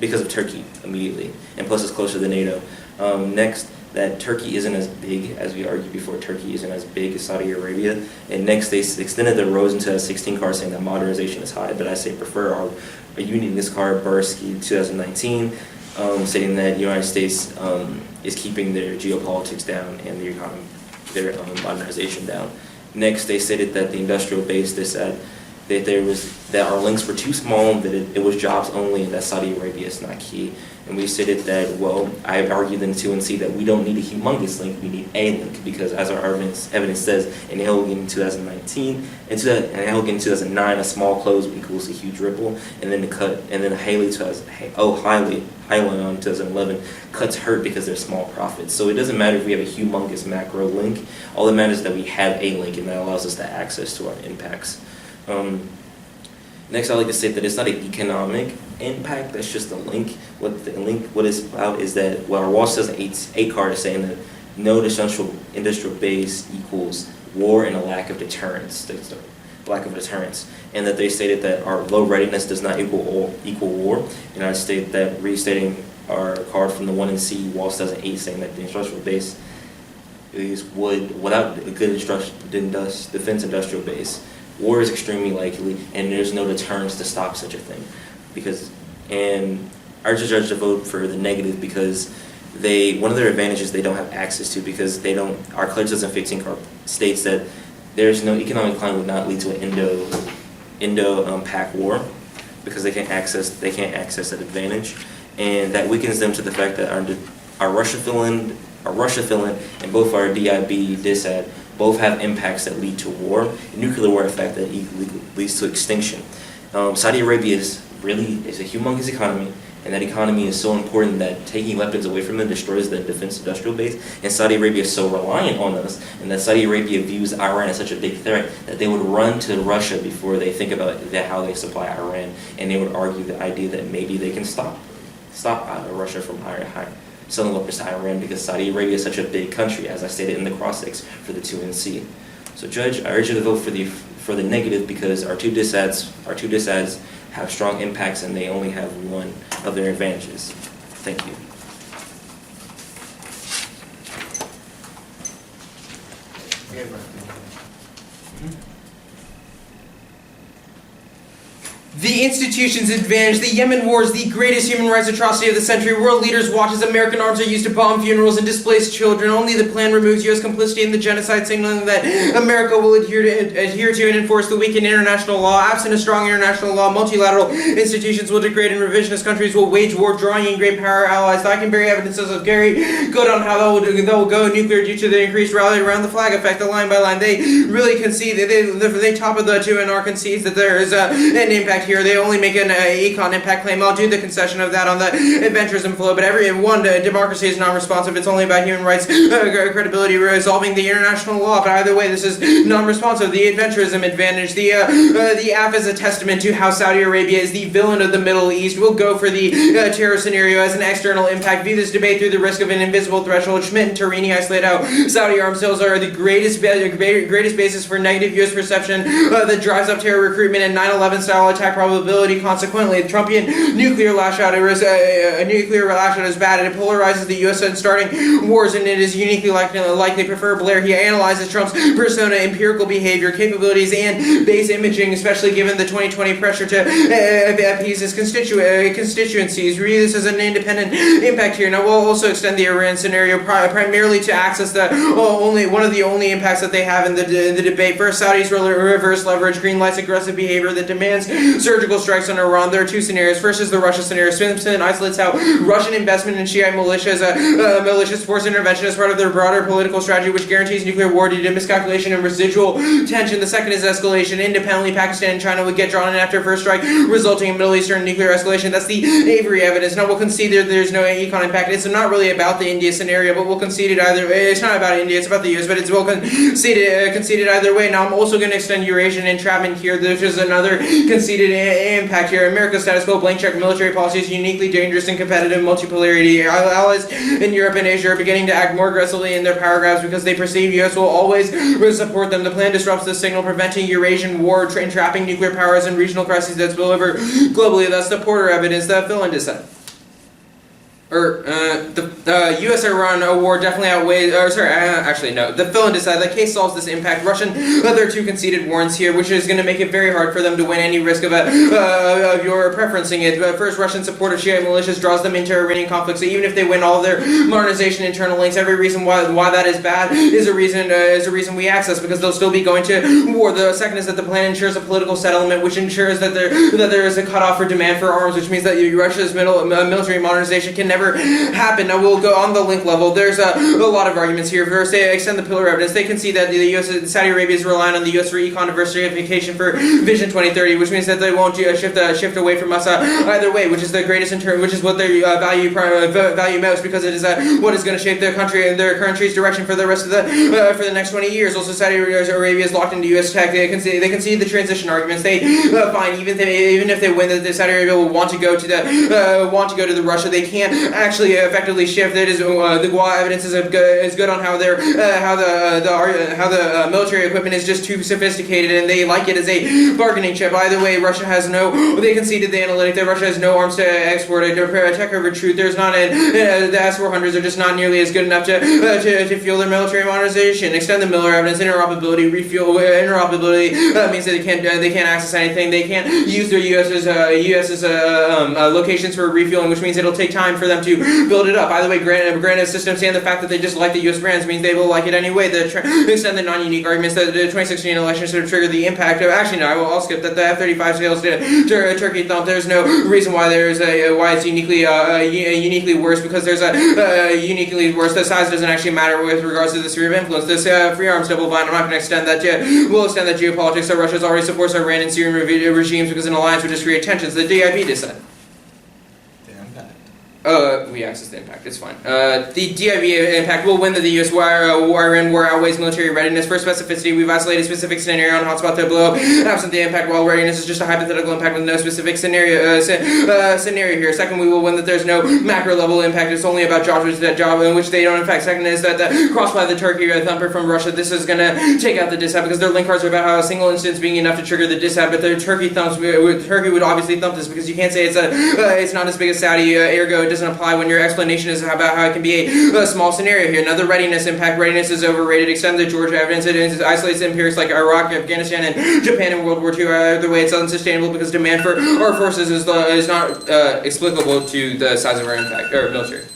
because of Turkey immediately, and plus it's closer to NATO. Next, that Turkey isn't as big, as we argued before, Turkey isn't as big as Saudi Arabia. And next, they extended the rows into a 16 car, saying that modernization is high, but I say prefer our union this car, Bursky 2019, stating that the United States is keeping their geopolitics down and their economy, their modernization down. Next, they stated that the industrial base, they said that our links were too small, that it was jobs only, and that Saudi Arabia is not key. And we stated that, well, I argued in the 2NC that we don't need a humongous link, we need a link, because as our evidence says, in Helgen in 2019, and Helgen in 2009, a small close equals a huge ripple, and then Haley in 2011 cuts hurt because they're small profits. So it doesn't matter if we have a humongous macro link, all that matters is that we have a link, and that allows us to access to our impacts. Next, I'd like to say that it's not an economic impact, that's just a link. What it's about is that, well, our Wall 2008 card is saying that no industrial base equals war and a lack of deterrence. And that they stated that our low readiness does not equal war. And I state that, restating our card from the 1NC Wall 2008, saying that the industrial base without a good defense industrial base, war is extremely likely, and there's no deterrence to stop such a thing. And I urge the judge to vote for the negative because one of their advantages they don't have access to, because our Clerk 2015 card states that there's no economic climate would not lead to an Indo-Pac war, because they can't access that advantage, and that weakens them to the fact that our Russia fill-in and both our DIB, DISAD, both have impacts that lead to war, a nuclear war, in fact, that leads to extinction. Saudi Arabia is a humongous economy, and that economy is so important that taking weapons away from them destroys the defense industrial base, and Saudi Arabia is so reliant on us, and that Saudi Arabia views Iran as such a big threat that they would run to Russia before they think about how they supply Iran, and they would argue the idea that maybe they can stop Russia from selling weapons to Iran, because Saudi Arabia is such a big country, as I stated in the cross-ex for the 2NC. So, Judge, I urge you to vote for the negative, because our two disads have strong impacts, and they only have one of their advantages. Thank you. The institution's advantage. The Yemen War is the greatest human rights atrocity of the century. World leaders watch as American arms are used to bomb funerals and displace children. Only the plan removes U.S. complicity in the genocide, signaling that America will adhere to and enforce the weakened international law. Absent a strong international law, multilateral institutions will degrade and revisionist countries will wage war, drawing in great power allies. I can bear evidences of Gary good on how they will go nuclear due to the increased rally around the flag effect, the line by line. They really concede, they top of the 2NR concedes that there is an impact here. They only make an econ impact claim. I'll do the concession of that on the adventurism flow, but democracy is non-responsive. It's only about human rights credibility resolving the international law, but either way, this is non-responsive. The adventurism advantage. The app is a testament to how Saudi Arabia is the villain of the Middle East. We'll go for the terror scenario as an external impact. View this debate through the risk of an invisible threshold. Schmidt and Tarini isolate how Saudi arms sales are the greatest basis for negative U.S. perception that drives up terror recruitment and 9/11 style attack probability. Consequently, the Trumpian nuclear lash out is bad, and it polarizes the U.S. in starting wars, and it is uniquely likely prefer Blair. He analyzes Trump's persona, empirical behavior, capabilities, and base imaging, especially given the 2020 pressure to appease his constituencies. Read this as an independent impact here. Now, we'll also extend the Iran scenario primarily to access one of the only impacts that they have in the debate. First, Saudis reverse leverage, green lights aggressive behavior that demands surgical strikes on Iran. There are two scenarios. First is the Russia scenario. Simpson isolates how Russian investment in Shiite militias, malicious force intervention as part of their broader political strategy, which guarantees nuclear war due to miscalculation and residual tension. The second is escalation. Independently, Pakistan and China would get drawn in after a first strike, resulting in Middle Eastern nuclear escalation. That's the Avery evidence. Now, we'll concede there's no econ impact. It's not really about the India scenario, but we'll concede it either way. It's not about India, it's about the US, but it's well conceded either way. Now, I'm also going to extend Eurasian entrapment here. There's just another conceded impact here. America's status quo blank check military policy is uniquely dangerous and competitive multipolarity. Allies in Europe and Asia are beginning to act more aggressively in their power grabs because they perceive US will always support them. The plan disrupts the signal, preventing Eurasian war, entrapping nuclear powers and regional crises that spill over globally. That's the Porter evidence that Phil dissent. The U.S.-Iran war definitely outweighs, the Phil decide the case solves this impact. There are two conceded warrants here, which is going to make it very hard for them to win any risk of your preferencing it. First, Russian support of Shiite militias draws them into Iranian conflicts, so even if they win all their modernization internal links, every reason why that is bad is a reason we access, because they'll still be going to war. The second is that the plan ensures a political settlement, which ensures that there is a cutoff for demand for arms, which means that Russia's military modernization can never happen. Now, we'll go on the link level. There's a lot of arguments here. First, they extend the pillar evidence. They concede that the U.S. Saudi Arabia is relying on the U.S. for econ diversification for Vision 2030, which means that they won't shift away from us either way, which is the greatest in turn, which is what they value most, because it is what is going to shape their country's direction for the rest of for the next 20 years. Also, Saudi Arabia is locked into U.S. tech. They concede the transition arguments. They find even if they win, that the Saudi Arabia will want to go to the Russia. They can't actually effectively shift. That is, the Gua evidence is good on how the military equipment is just too sophisticated, and they like it as a bargaining chip. Either way, Russia has no. They conceded the analytic that Russia has no arms to export. Tech over truth. There's not the S-400s are just not nearly as good enough to fuel their military modernization. Extend the Miller evidence. Interoperability means that they can't access anything. They can't use their US's locations for refueling, which means it'll take time for them to build it up. By the way, granted systems and the fact that they just like the U.S. brands means they will like it anyway. Extend the non-unique arguments that the 2016 election should have triggered the impact of. Actually, no, I'll skip that. The F-35 sales to Turkey thump. There's no reason why why it's uniquely worse, because there's uniquely worse. The size doesn't actually matter with regards to the sphere of influence. This free arms double bind. I'm not going to extend that. We'll extend that geopolitics. So Russia's already supports Iran and Syrian regimes because an alliance would just create tensions. The DIB dissent. We access the impact, it's fine. The DIB impact will win that the U.S. Iran war outweighs military readiness. For specificity, we've isolated a specific scenario on hotspot to blow. Absent the impact, while readiness is just a hypothetical impact with no specific scenario here. Second, we will win that there's no macro level impact. It's only about jobs in which they don't affect. Second is that the cross by the Turkey thumper from Russia, this is going to take out the dissab, because their link cards are about how a single instance being enough to trigger the dissab, but the Turkey Turkey would obviously thump this, because you can't say it's not as big as Saudi, ergo it doesn't apply when your explanation is about how it can be a small scenario here. Another readiness impact. Readiness is overrated. Extend the Georgia evidence. It isolates empirics like Iraq, Afghanistan, and Japan in World War II. Either way, it's unsustainable because demand for our forces is not explicable to the size of our impact or military.